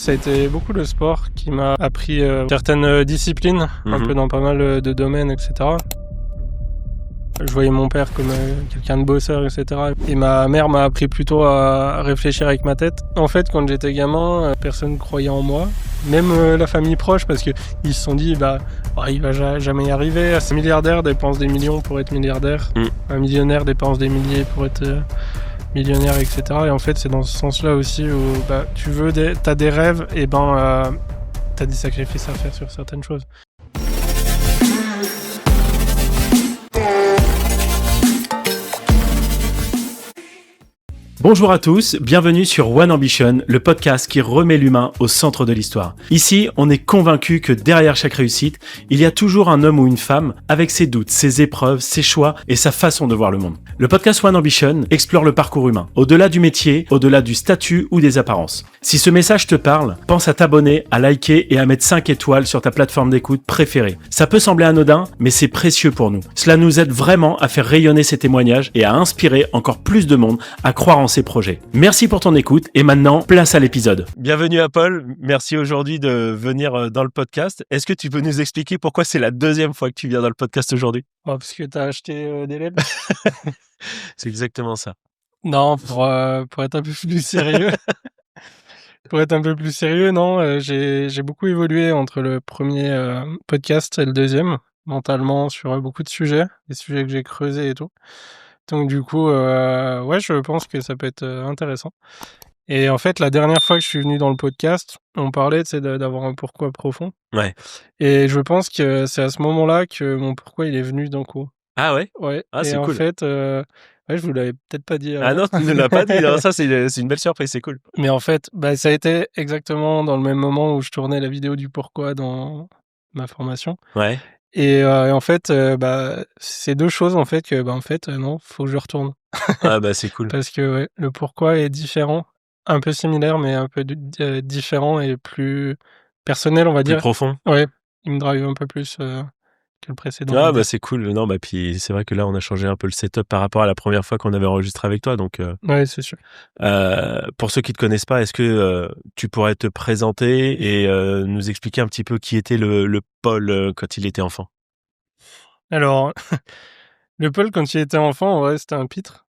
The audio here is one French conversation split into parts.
ça a été beaucoup le sport qui m'a appris certaines disciplines, un peu dans pas mal de domaines, etc. Je voyais mon père comme quelqu'un de bosseur, etc. Et ma mère m'a appris plutôt à réfléchir avec ma tête. En fait, quand j'étais gamin, personne ne croyait en moi. Même la famille proche, parce qu'ils se sont dit, il va jamais y arriver. Un milliardaire dépense des millions pour être milliardaire. Un millionnaire dépense des milliers pour être millionnaire, etc. Et en fait, c'est dans ce sens-là aussi où t'as des rêves, et t'as des sacrifices à faire sur certaines choses. Bonjour à tous, bienvenue sur One Ambition, le podcast qui remet l'humain au centre de l'histoire. Ici, on est convaincu que derrière chaque réussite, il y a toujours un homme ou une femme avec ses doutes, ses épreuves, ses choix et sa façon de voir le monde. Le podcast One Ambition explore le parcours humain, au-delà du métier, au-delà du statut ou des apparences. Si ce message te parle, pense à t'abonner, à liker et à mettre 5 étoiles sur ta plateforme d'écoute préférée. Ça peut sembler anodin, mais c'est précieux pour nous. Cela nous aide vraiment à faire rayonner ces témoignages et à inspirer encore plus de monde à croire en ces projets. Merci pour ton écoute et maintenant, place à l'épisode. Bienvenue à Paul, merci aujourd'hui de venir dans le podcast. Est-ce que tu peux nous expliquer pourquoi c'est la deuxième fois que tu viens dans le podcast aujourd'hui ? Parce que t'as acheté des lèvres. C'est exactement ça. Non, pour être un peu plus sérieux. J'ai beaucoup évolué entre le premier podcast et le deuxième, mentalement, sur beaucoup de sujets, des sujets que j'ai creusés et tout. Donc du coup, je pense que ça peut être intéressant. Et en fait, la dernière fois que je suis venu dans le podcast, on parlait d'avoir un pourquoi profond. Ouais. Et je pense que c'est à ce moment-là que mon pourquoi il est venu d'un coup. Ah ouais ? Ouais. Ah, et c'est en cool. fait, je vous l'avais peut-être pas dit. Ah non, tu ne l'as pas dit. Non, ça, c'est une belle surprise, c'est cool. Mais en fait, ça a été exactement dans le même moment où je tournais la vidéo du pourquoi dans ma formation. Ouais. Et en fait, c'est deux choses en fait que non, faut que je retourne. Ah c'est cool. Parce que le pourquoi est différent, un peu similaire, mais un peu différent et plus personnel, on va Plus dire. profond. Ouais, il me drive un peu plus que le précédent. Ah c'est cool. Non, puis c'est vrai que là, on a changé un peu le setup par rapport à la première fois qu'on avait enregistré avec toi. Donc, Ouais, c'est sûr. pour ceux qui te connaissent pas, est-ce que tu pourrais te présenter et nous expliquer un petit peu qui était le Paul quand il était enfant ? Alors, le Paul, quand il était enfant, en vrai, c'était un pitre.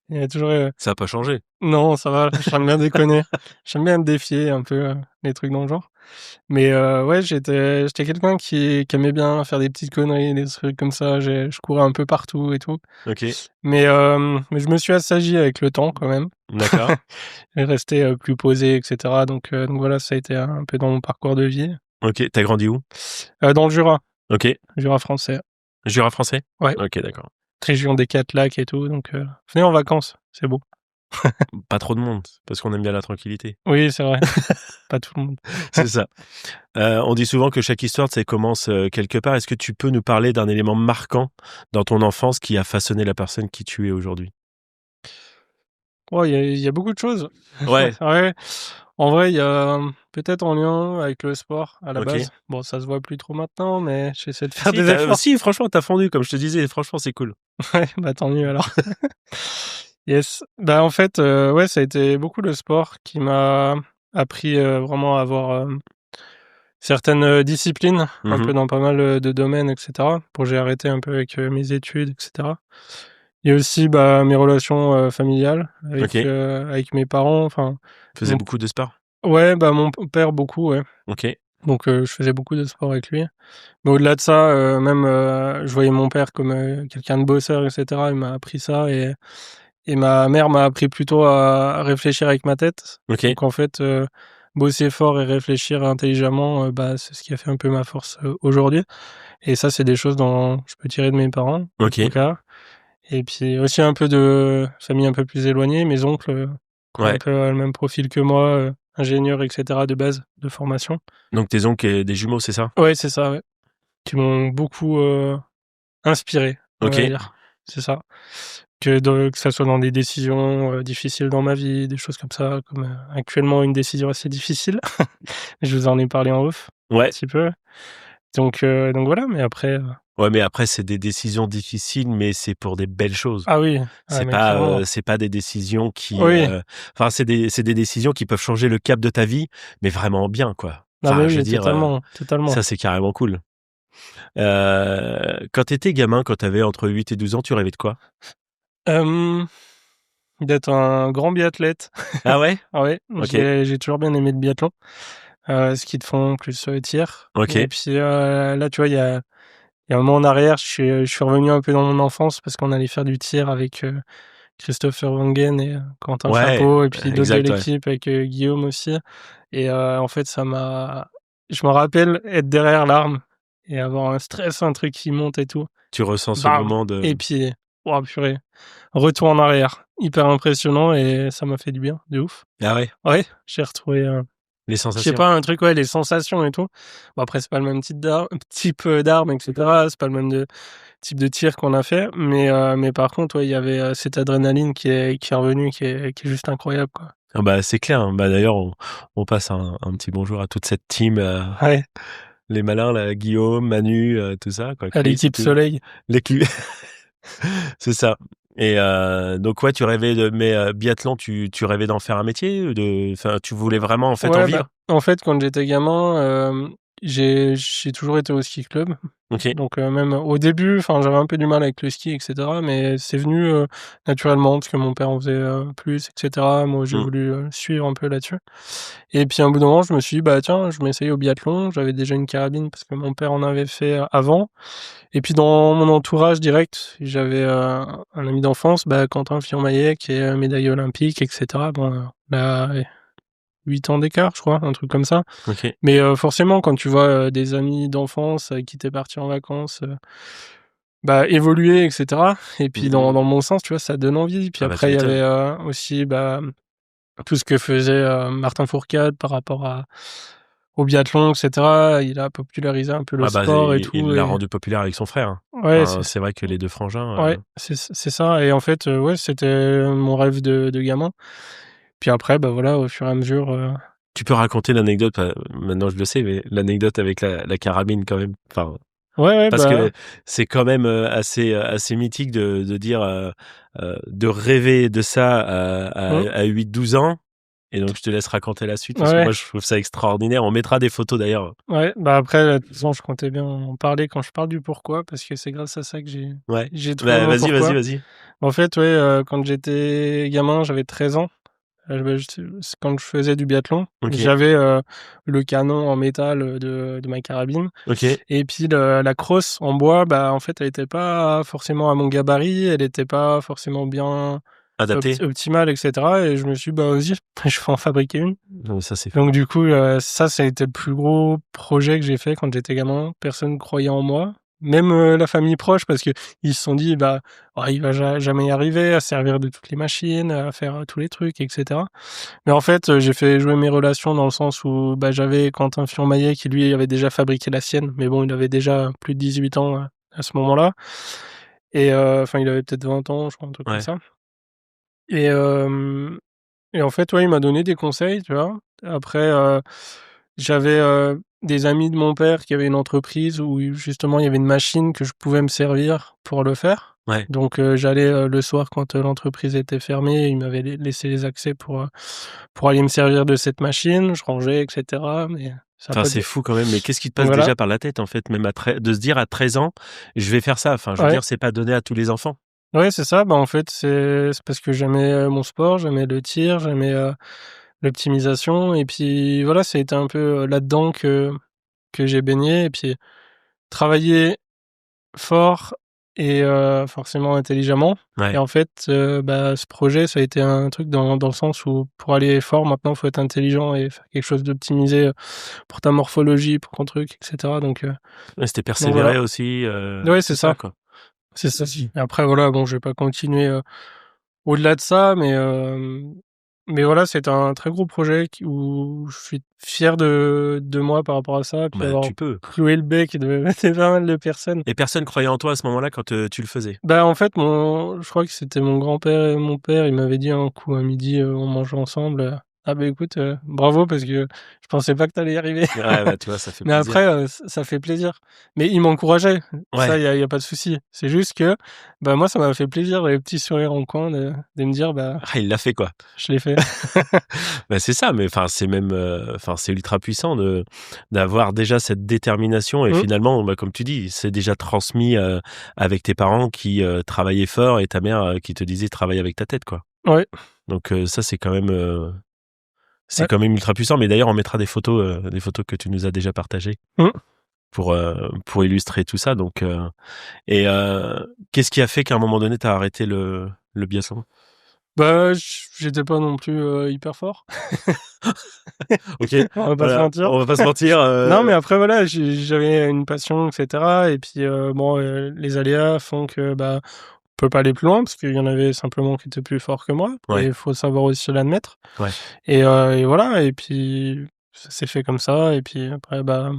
Il a toujours... Ça n'a pas changé. Non, ça va, j'aime bien déconner. J'aime bien me défier un peu, les trucs dans le genre. Mais j'étais quelqu'un qui aimait bien faire des petites conneries, des trucs comme ça. Je courais un peu partout et tout. Ok. Mais je me suis assagi avec le temps quand même. D'accord. Et resté plus posé, etc. Donc voilà, ça a été un peu dans mon parcours de vie. Ok. T'as grandi où ? Dans le Jura. Ok. Jura français. Jura français ? Ouais. Ok, d'accord. Région des 4 lacs et tout. Donc venez en vacances, c'est beau. Pas trop de monde, parce qu'on aime bien la tranquillité. Oui, c'est vrai. Pas tout le monde. C'est ça. On dit souvent que chaque histoire, ça commence quelque part. Est-ce que tu peux nous parler d'un élément marquant dans ton enfance qui a façonné la personne qui tu es aujourd'hui ? Oh, il y a beaucoup de choses. Ouais. Ouais. En vrai, il y a peut-être en lien avec le sport à la Ok. base. Bon, ça se voit plus trop maintenant, mais j'essaie de faire des efforts. Si, franchement, t'as fondu, comme je te disais. Franchement, c'est cool. Ouais, tant mieux alors. Yes. En fait, ça a été beaucoup le sport qui m'a appris vraiment à avoir certaines disciplines, un peu dans pas mal de domaines, etc. Pour j'ai arrêté un peu avec mes études, etc. Il y a aussi mes relations familiales avec mes parents. Enfin, Faisais mon- beaucoup de sport ? ouais, mon père beaucoup, ouais. Ok. Donc je faisais beaucoup de sport avec lui. Mais au-delà de ça, je voyais mon père comme quelqu'un de bosseur, etc. Il m'a appris ça et ma mère m'a appris plutôt à réfléchir avec ma tête. Ok. Donc en fait, bosser fort et réfléchir intelligemment, c'est ce qui a fait un peu ma force aujourd'hui. Et ça, c'est des choses dont je peux tirer de mes parents, en Ok. tout cas. Et puis aussi un peu de famille un peu plus éloignée, mes oncles, qui ont un Ouais. peu le même profil que moi, ingénieurs, etc. de base, de formation. Donc tes oncles et des jumeaux, c'est ça ? Ouais, c'est ça, ouais. Qui m'ont beaucoup inspiré, on Ok. va dire. C'est ça. Que ça soit dans des décisions difficiles dans ma vie, des choses comme ça, comme actuellement une décision assez difficile. Je vous en ai parlé en off, un Ouais. petit peu. Donc voilà, mais après, Ouais, mais après, c'est des décisions difficiles, mais c'est pour des belles choses. Ah oui, ah, mais clairement. C'est pas des décisions qui, Oui, enfin, c'est des décisions qui peuvent changer le cap de ta vie, mais vraiment bien, quoi. non mais Enfin, je veux oui, dire, totalement, totalement. ça, c'est carrément cool. Quand t'étais gamin, quand t'avais entre 8 et 12 ans, tu rêvais de quoi? Hem, D'être un grand biathlète. Ah ouais? Ah ouais, OK, j'ai toujours bien aimé le biathlon, ski de fond plus, tir et OK. puis, là, tu vois, il y a un moment en arrière, je suis revenu un peu dans mon enfance parce qu'on allait faire du tir avec, Christopher Wangen et Quentin Ouais, Chapeau et puis d'autres de exact, ouais. l'équipe avec, Guillaume aussi et en fait, je me rappelle être derrière l'arme et avoir un stress, un truc qui monte et tout. Tu ressens ce Bam! moment de Et puis, waouh, purée, retour en arrière, hyper impressionnant et ça m'a fait du bien, de ouf. ah ouais, Ouais, j'ai retrouvé, les je sais sensations? pas, un truc, ouais, les sensations et tout. Bon après, c'est pas le même type, d'arme et cetera, c'est pas le même type de tir qu'on a fait, mais par contre, ouais, il y avait, cette adrénaline qui est revenue, qui est juste incroyable, quoi. Ah bah, c'est clair, hein. Bah, d'ailleurs, on passe un petit bonjour à toute cette team, Ouais, les malins là, Guillaume, Manu, tout ça quoi, à Chris, l'équipe tout Soleil. l'équipe c'est ça et donc ouais, tu rêvais de mais biathlon, tu rêvais d'en faire un métier ou enfin, tu voulais vraiment, en fait, en Ouais, bah, vivre? en fait, quand j'étais gamin, j'ai toujours été au ski club. OK. Donc même au début, enfin, j'avais un peu du mal avec le ski et cetera, mais c'est venu, naturellement parce que mon père en faisait, plus et cetera. Moi, j'ai Mmh. voulu, suivre un peu là-dessus et puis à un bout d'un moment, je me suis dit: «Bah, tiens, je m'essaye au biathlon». J'avais déjà une carabine parce que mon père en avait fait, avant et puis dans mon entourage direct, j'avais, un ami d'enfance, bah, Quentin Fillon-Maillet qui est, médaillé olympique et cetera. Bon, on a 8 ans d'écart, je crois, un truc comme ça. OK. Mais forcément, quand tu vois, des amis d'enfance avec qui tu es parti en vacances, bah, évoluer et cetera et puis Mmh dans mh. le bon sens, tu vois, ça donne envie. Puis Ah bah, tu après, il y avait, m'étonnes. aussi, bah, tout ce que faisait, Martin Fourcade par rapport au biathlon et cetera. Il a popularisé un peu le Ah bah, sport et il tout l'a et rendu populaire avec son frère, hein. ouais, Enfin, c'est vrai que les 2 frangins, ouais, c'est ça et en fait, ouais, c'était mon rêve de gamin. Puis après, bah, voilà, au fur et à mesure, tu peux raconter l'anecdote, maintenant je le sais, mais l'anecdote avec la carabine quand même? Enfin, ouais, ouais, parce bah, que c'est quand même, assez mythique de dire, de rêver de ça mmh, à 8-12 ans et donc je te laisse raconter la suite parce que ouais. moi je trouve ça extraordinaire. On mettra des photos d'ailleurs. Ouais, bah, après, de toute façon, je comptais bien en parler quand je parle du pourquoi, parce que c'est grâce à ça que Ouais. j'ai trouvé Bah, mon vas-y, vas-y, pourquoi. vas-y. En fait, ouais, quand j'étais gamin, j'avais 13 ans, bah, c'est quand je faisais du biathlon. OK, J'avais, le canon en métal, de ma carabine OK. et puis la crosse en bois, bah, en fait, elle était pas forcément à mon gabarit, elle était pas forcément bien Adapté? optimale et cetera et je me suis dit: «Bah, vas-y, je vais en fabriquer une». Non, mais ça c'est fou. Donc du coup, ça a été le plus gros projet que j'ai fait quand j'étais gamin. Personne croyait en moi, même, la famille proche parce qu'ils se sont dit: «Bah, oh il va jamais y arriver à servir de toutes les machines, à faire, tous les trucs et cetera». Mais en fait, j'ai fait jouer mes relations dans le sens où, bah, j'avais Quentin Fillon-Maillet qui lui avait déjà fabriqué la sienne, mais bon, il avait déjà plus de 18 ans, à ce moment-là et enfin il avait peut-être 20 ans, je crois, un truc comme Ouais. ça et hem et en fait, ouais, il m'a donné des conseils, tu vois? Après, j'avais, des amis de mon père qui avaient une entreprise où justement il y avait une machine que je pouvais me servir pour le faire. Ouais. Donc, j'allais, le soir quand, l'entreprise était fermée, ils m'avaient laissé les accès pour aller me servir de cette machine. Je rangeais et cetera, mais ça a Enfin, pas c'est du fou quand même, mais qu'est-ce qui te passe voilà. déjà par la tête, en fait, même de se dire à 13 ans: «Je vais faire ça». Enfin, je veux Ouais, dire, c'est pas donné à tous les enfants. ouais, c'est ça. Bah, en fait, c'est parce que j'aimais, mon sport, j'aimais le tir, j'aimais, l'optimisation et puis voilà, ça a été un peu, là-dedans que j'ai baigné et puis travailler fort et forcément intelligemment et Ouais. en fait, bah, ce projet, ça a été un truc dans le sens où pour aller fort maintenant, faut être intelligent et faire quelque chose d'optimisé, pour ta morphologie, pour ton truc et cetera Ouais, c'était donc voilà. persévérer aussi, Ouais, tout c'est ça, ça, quoi. c'est ça et après voilà, bon, je vais pas continuer, au-delà de ça mais voilà, c'est un très gros projet où je suis fier de moi par rapport à ça, puis Bah, avoir tu peux cloué le bec de pas mal de personnes. et personne croyait en toi à ce moment-là quand, tu le faisais? Bah, en fait, je crois que c'était mon grand-père et mon père, ils m'avaient dit un coup à midi, on mangeait ensemble, Ah bah écoute, bravo parce que je pensais pas que t'allais y arriver. Ouais, bah, tu vois, ça fait Mais plaisir. après, ça fait plaisir. Mais il m'encourageait, ça Ouais. y a pas de souci. C'est juste que, bah, moi ça m'a fait plaisir, le petit sourire en coin de me dire: «Bah, Ah, il l'a fait, quoi. je l'ai fait». Bah, c'est ça, mais enfin, c'est même, enfin, c'est ultra puissant d'avoir déjà cette détermination et Mmh, finalement, bah, comme tu dis, c'est déjà transmis, avec tes parents qui, travaillaient fort et ta mère, qui te disait: «Travaille avec ta tête», quoi. ouais, Donc ça, c'est ouais. quand même ultra puissant. Mais d'ailleurs, on mettra des photos que tu nous as déjà partagées Mmh. pour illustrer tout ça. Donc et qu'est-ce qui a fait qu'à un moment donné, tu as arrêté le biathlon? Bah, j'étais pas non plus, hyper fort, OK, on va pas se voilà, mentir. on va pas se mentir, Non, mais après voilà, j'avais une passion et cetera et puis, bon, les aléas font que, bah, on peut pas aller plus loin parce qu'il y en avait simplement qui étaient plus forts que moi et ouais, il faut savoir aussi l'admettre ouais. et voilà et puis ça s'est fait comme ça et puis après, bah,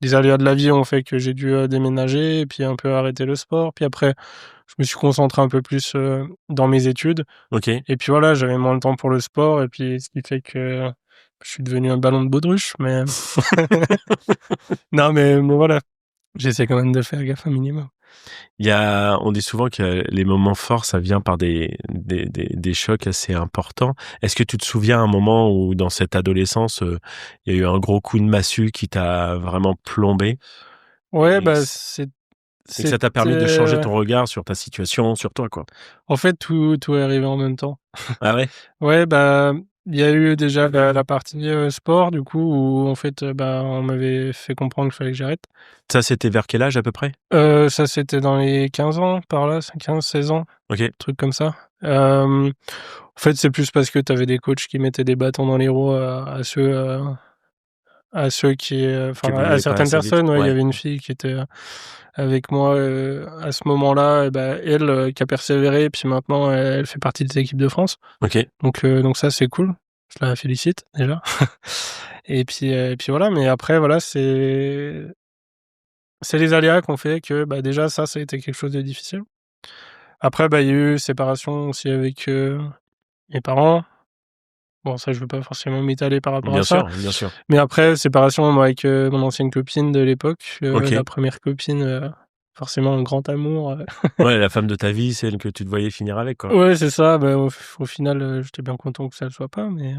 les aléas de la vie ont fait que j'ai dû, déménager et puis un peu arrêter le sport. Puis après, je me suis concentré un peu plus, dans mes études OK. et puis voilà, j'avais moins de temps pour le sport et puis ce qui fait que je suis devenu un ballon de baudruche, mais non, mais voilà, j'essaie quand même de faire gaffe un minimum. On dit souvent que les moments forts, ça vient par des chocs assez importants. Est-ce que tu te souviens un moment où dans cette adolescence, il y a eu un gros coup de massue qui t'a vraiment plombé Ouais, et que bah, c et que ça t'a permis de changer c'était ton regard sur ta situation, sur toi, quoi? en fait, tout est arrivé en même temps. Ah ouais? Ouais, bah, il y a eu déjà la partie, sport du coup où en fait, bah, on m'avait fait comprendre qu'il fallait que j'arrête. Ça, c'était vers quel âge à peu près? Ça c'était dans les 15 ans par là, c'est 15-16 ans, OK. truc comme ça. En fait, c'est plus parce que tu avais des coachs qui mettaient des bâtons dans les roues à ceux qui, Qui enfin à voulait pas certaines assez vite. personnes, ouais, il y Ouais. avait une fille qui était, avec moi, à ce moment-là et bah, elle, qui a persévéré puis maintenant elle fait partie des équipes de France. OK. Donc ça c'est cool. Je la félicite déjà et puis voilà, mais après voilà, c'est les aléas qui ont fait que, bah, déjà ça a été quelque chose de difficile. Après, bah, il y a eu séparation aussi avec, mes parents. Bon ça je veux pas forcément m'étaler par rapport à Bien ça. sûr, bien sûr. Mais après, séparation, moi, avec, mon ancienne copine de l'époque, la OK. première copine, forcément un grand amour, Ouais, la femme de ta vie, celle que tu te voyais finir avec, quoi. ouais, c'est ça, bah, au final, j'étais bien content que ça le soit pas, mais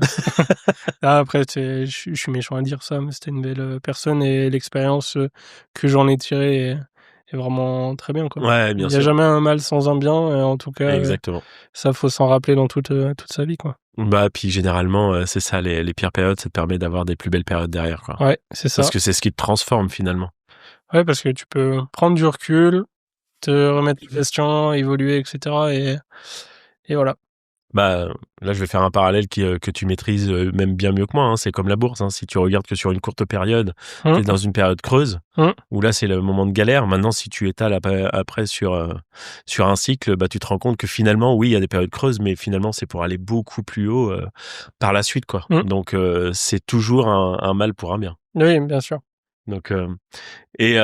ah, après, je suis méchant à dire ça, mais c'était une belle, personne et l'expérience, que j'en ai tirée est vraiment très bien, quoi. Ouais, Il bien y a sûr. jamais un mal sans un bien et en tout cas, Exactement. ça, faut s'en rappeler dans toute sa vie, quoi. Bah, puis généralement, c'est ça, les pires périodes, ça te permet d'avoir des plus belles périodes derrière, quoi. Ouais, c'est Parce ça. que c'est ce qui te transforme finalement. Ouais, parce que tu peux prendre du recul, te remettre en question, évoluer et cetera et voilà. Bah, là, je vais faire un parallèle que tu maîtrises, même bien mieux que moi, hein. C'est comme la bourse, hein. Si tu regardes que sur une courte période, tu Mmh, es dans une période creuse mmh, où là, c'est le moment de galère. Maintenant, si tu étales après sur un cycle, bah, tu te rends compte que finalement, oui, il y a des périodes creuses, mais finalement, c'est pour aller beaucoup plus haut, par la suite, quoi. mmh. Donc c'est toujours un mal pour un bien. Oui, bien sûr. Donc et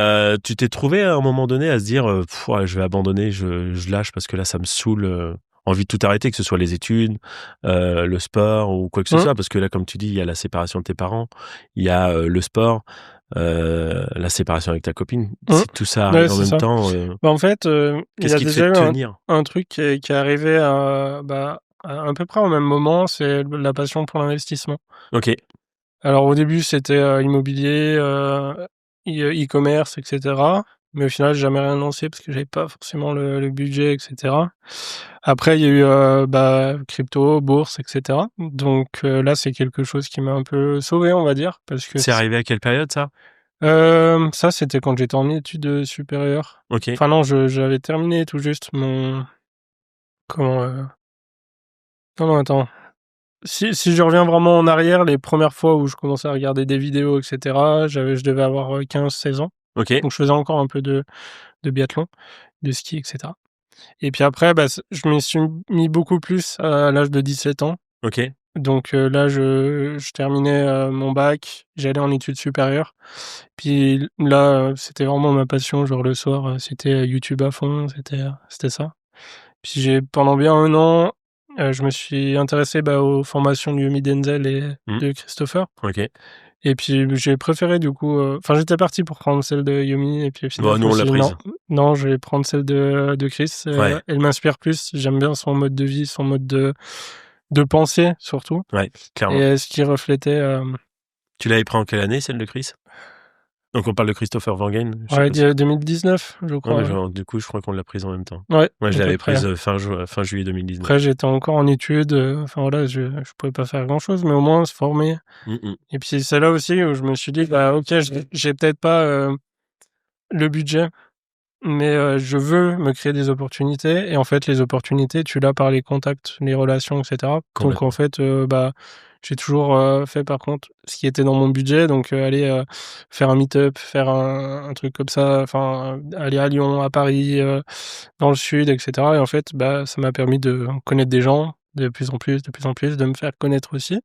tu t'es trouvé à un moment donné à se dire, Ouais, je vais abandonner, je lâche parce que là ça me saoule, envie de tout arrêter, que ce soit les études, le sport ou quoi que ce Mmh, soit? Parce que là, comme tu dis, il y a la séparation de tes parents, il y a, le sport, la séparation avec ta copine. mmh. Si tout ça Ouais, arrive en c'est même ça. temps, Bah, en fait, il y qu'est-ce a qui te fait déjà eu un tenir? un truc qui est arrivé bah, à peu près au même moment, c'est la passion pour l'investissement. OK, Alors au début, c'était, immobilier, e-commerce et cetera, mais au final, j'ai jamais rien lancé parce que j'avais pas forcément le budget et cetera. Après, il y a eu, bah, crypto, bourse et cetera. Donc là, c'est quelque chose qui m'a un peu sauvé, on va dire, parce que c'est arrivé à quelle période ça? ça, c'était quand j'étais en études, supérieures. OK, Enfin non, j'avais terminé tout juste mon comment, non, non, attends. Si je reviens vraiment en arrière, les premières fois où je commençais à regarder des vidéos et cetera, je devais avoir, 15-16 ans. OK, Donc je faisais encore un peu de biathlon, de ski et cetera. Et puis après, bah, je m'y suis mis beaucoup plus à l'âge de 17 ans. OK. Donc là, je terminais, mon bac, j'allais en études supérieures. Puis là, c'était vraiment ma passion, genre le soir, c'était, YouTube à fond, c'était ça. Puis pendant bien un an, je me suis intéressé aux formations de Yomi Denzel et de Christopher. Ok. Et puis j'ai préféré du coup. Enfin, j'étais parti pour prendre celle de Yomi et puis au final, Nous on l'a prise. Non, je vais prendre celle de Chris. Ouais. Elle m'inspire plus. J'aime bien son mode de vie, son mode de pensée surtout. Ouais, clairement. Et ce qui reflétait. Tu l'avais pris en quelle année, celle de Chris? Donc on parle de Christopher Wangen. Ouais, 2019, je crois. Ouais, mais du coup, je crois qu'on l'a prise en même temps. Ouais. Moi, je l'avais près. prise fin juillet 2019. Après, j'étais encore en études. Enfin voilà, je pouvais pas faire grand chose, mais au moins se former. Et puis c'est là aussi où je me suis dit, ok, j'ai peut-être pas le budget, mais je veux me créer des opportunités. Et en fait, les opportunités, tu l'as par les contacts, les relations, etc. Donc en fait, j'ai toujours fait par contre ce qui était dans mon budget. Donc aller faire un meet-up, faire un truc comme ça, enfin aller à Lyon, à Paris, dans le sud, etc. Et en fait, ça m'a permis de connaître des gens de plus en plus, de me faire connaître aussi.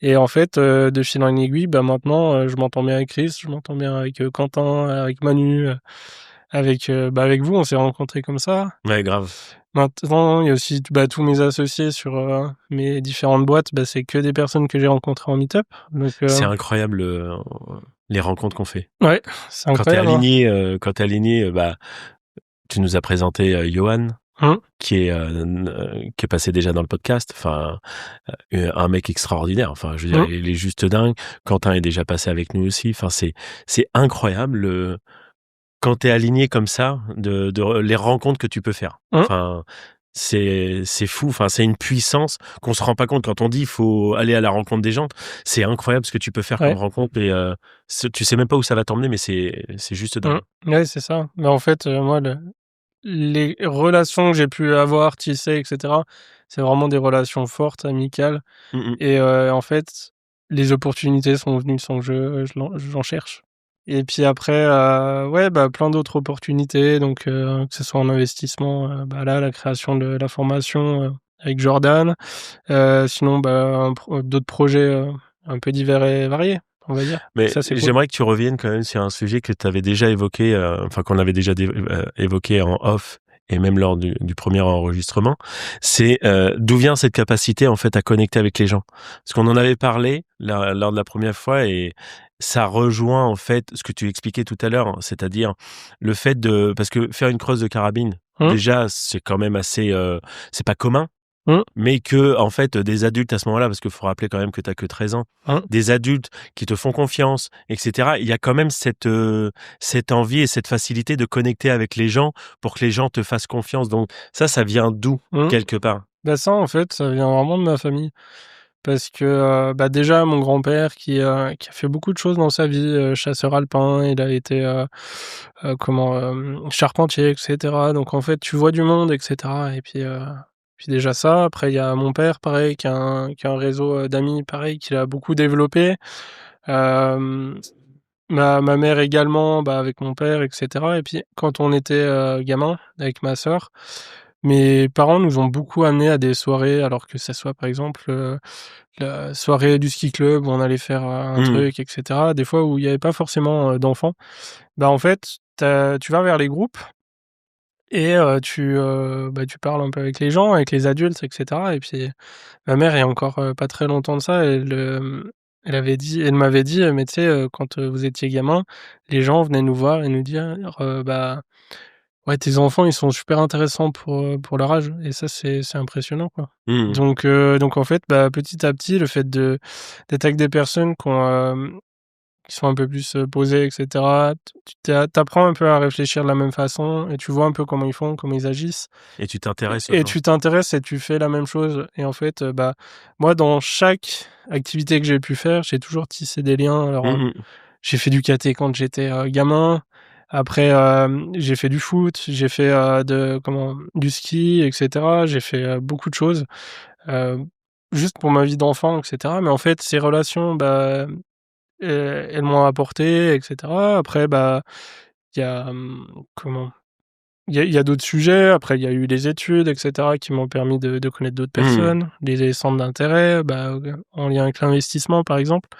Et en fait, de fil en aiguille, maintenant, je m'entends bien avec Chris, je m'entends bien avec Quentin, avec Manu, avec vous, on s'est rencontrés comme ça. Ouais, grave. Maintenant, il y a aussi tous mes associés sur mes différentes boîtes, c'est que des personnes que j'ai rencontrées en meet-up. Donc, c'est incroyable les rencontres qu'on fait. Ouais, c'est incroyable. Quand t'es aligné, tu nous as présenté Johan, qui est passé déjà dans le podcast. Enfin, un mec extraordinaire. Enfin, je veux dire, il est juste dingue. Quentin est déjà passé avec nous aussi. Enfin, c'est incroyable quand t'es aligné comme ça, de les rencontres que tu peux faire. Enfin, c'est fou. Enfin, c'est une puissance qu'on se rend pas compte quand on dit il faut aller à la rencontre des gens. C'est incroyable ce que tu peux faire comme rencontre et tu sais même pas où ça va t'emmener, mais c'est juste dingue. Ouais, c'est ça. Mais en fait, moi, les relations que j'ai pu avoir, tisser, etc., c'est vraiment des relations fortes, amicales. Et en fait, les opportunités sont venues sans que j'en cherche. Et puis après, plein d'autres opportunités. Donc, que ce soit en investissement, la création de la formation avec Jordan. Sinon, d'autres projets un peu divers et variés, on va dire. Mais ça, c'est cool. J'aimerais que tu reviennes quand même sur un sujet que tu avais déjà évoqué, qu'on avait déjà évoqué en off et même lors du premier enregistrement. C'est d'où vient cette capacité en fait à connecter avec les gens. Parce qu'on en avait parlé lors de la première fois et ça rejoint en fait ce que tu expliquais tout à l'heure, c'est-à-dire le fait parce que faire une crosse de carabine, déjà c'est quand même assez, c'est pas commun. Mais que, en fait, des adultes à ce moment-là, parce qu'il faut rappeler quand même que t'as que 13 ans, des adultes qui te font confiance, etc., il y a quand même cette envie et cette facilité de connecter avec les gens pour que les gens te fassent confiance. Donc ça vient d'où, quelque part? Ça, en fait, ça vient vraiment de ma famille. Parce que déjà, mon grand-père qui a fait beaucoup de choses dans sa vie, chasseur alpin, il a été charpentier, etc. Donc en fait, tu vois du monde, etc. Et puis déjà ça. Après, il y a mon père, pareil, qui a un réseau d'amis, pareil, qu'il a beaucoup développé. Ma mère également, avec mon père, etc. Et puis quand on était gamin, avec ma sœur, mes parents nous ont beaucoup amenés à des soirées, alors que ça soit par exemple la soirée du ski club où on allait faire un truc, etc. Des fois où il n'y avait pas forcément d'enfants. En fait, tu vas vers les groupes et tu parles un peu avec les gens, avec les adultes, etc. Et puis ma mère, il y a encore pas très longtemps de ça, elle m'avait dit, mais tu sais, quand vous étiez gamin, les gens venaient nous voir et nous dire, ouais, tes enfants, ils sont super intéressants pour leur âge. Et ça, c'est impressionnant, quoi. Donc en fait, petit à petit, le fait d'être avec des personnes qui sont un peu plus posées, etc., tu apprends un peu à réfléchir de la même façon et tu vois un peu comment ils font, comment ils agissent. Et tu t'intéresses. Et tu t'intéresses et tu fais la même chose. Et en fait, moi, dans chaque activité que j'ai pu faire, j'ai toujours tissé des liens. Alors, j'ai fait du karaté quand j'étais gamin. Après, j'ai fait du foot, j'ai fait du ski, etc. J'ai fait beaucoup de choses, juste pour ma vie d'enfant, etc. Mais en fait, ces relations, elles m'ont apporté, etc. Après, il y a il y a d'autres sujets. Après, il y a eu les études, etc., qui m'ont permis de connaître d'autres personnes, des centres d'intérêt, en lien avec l'investissement, par exemple.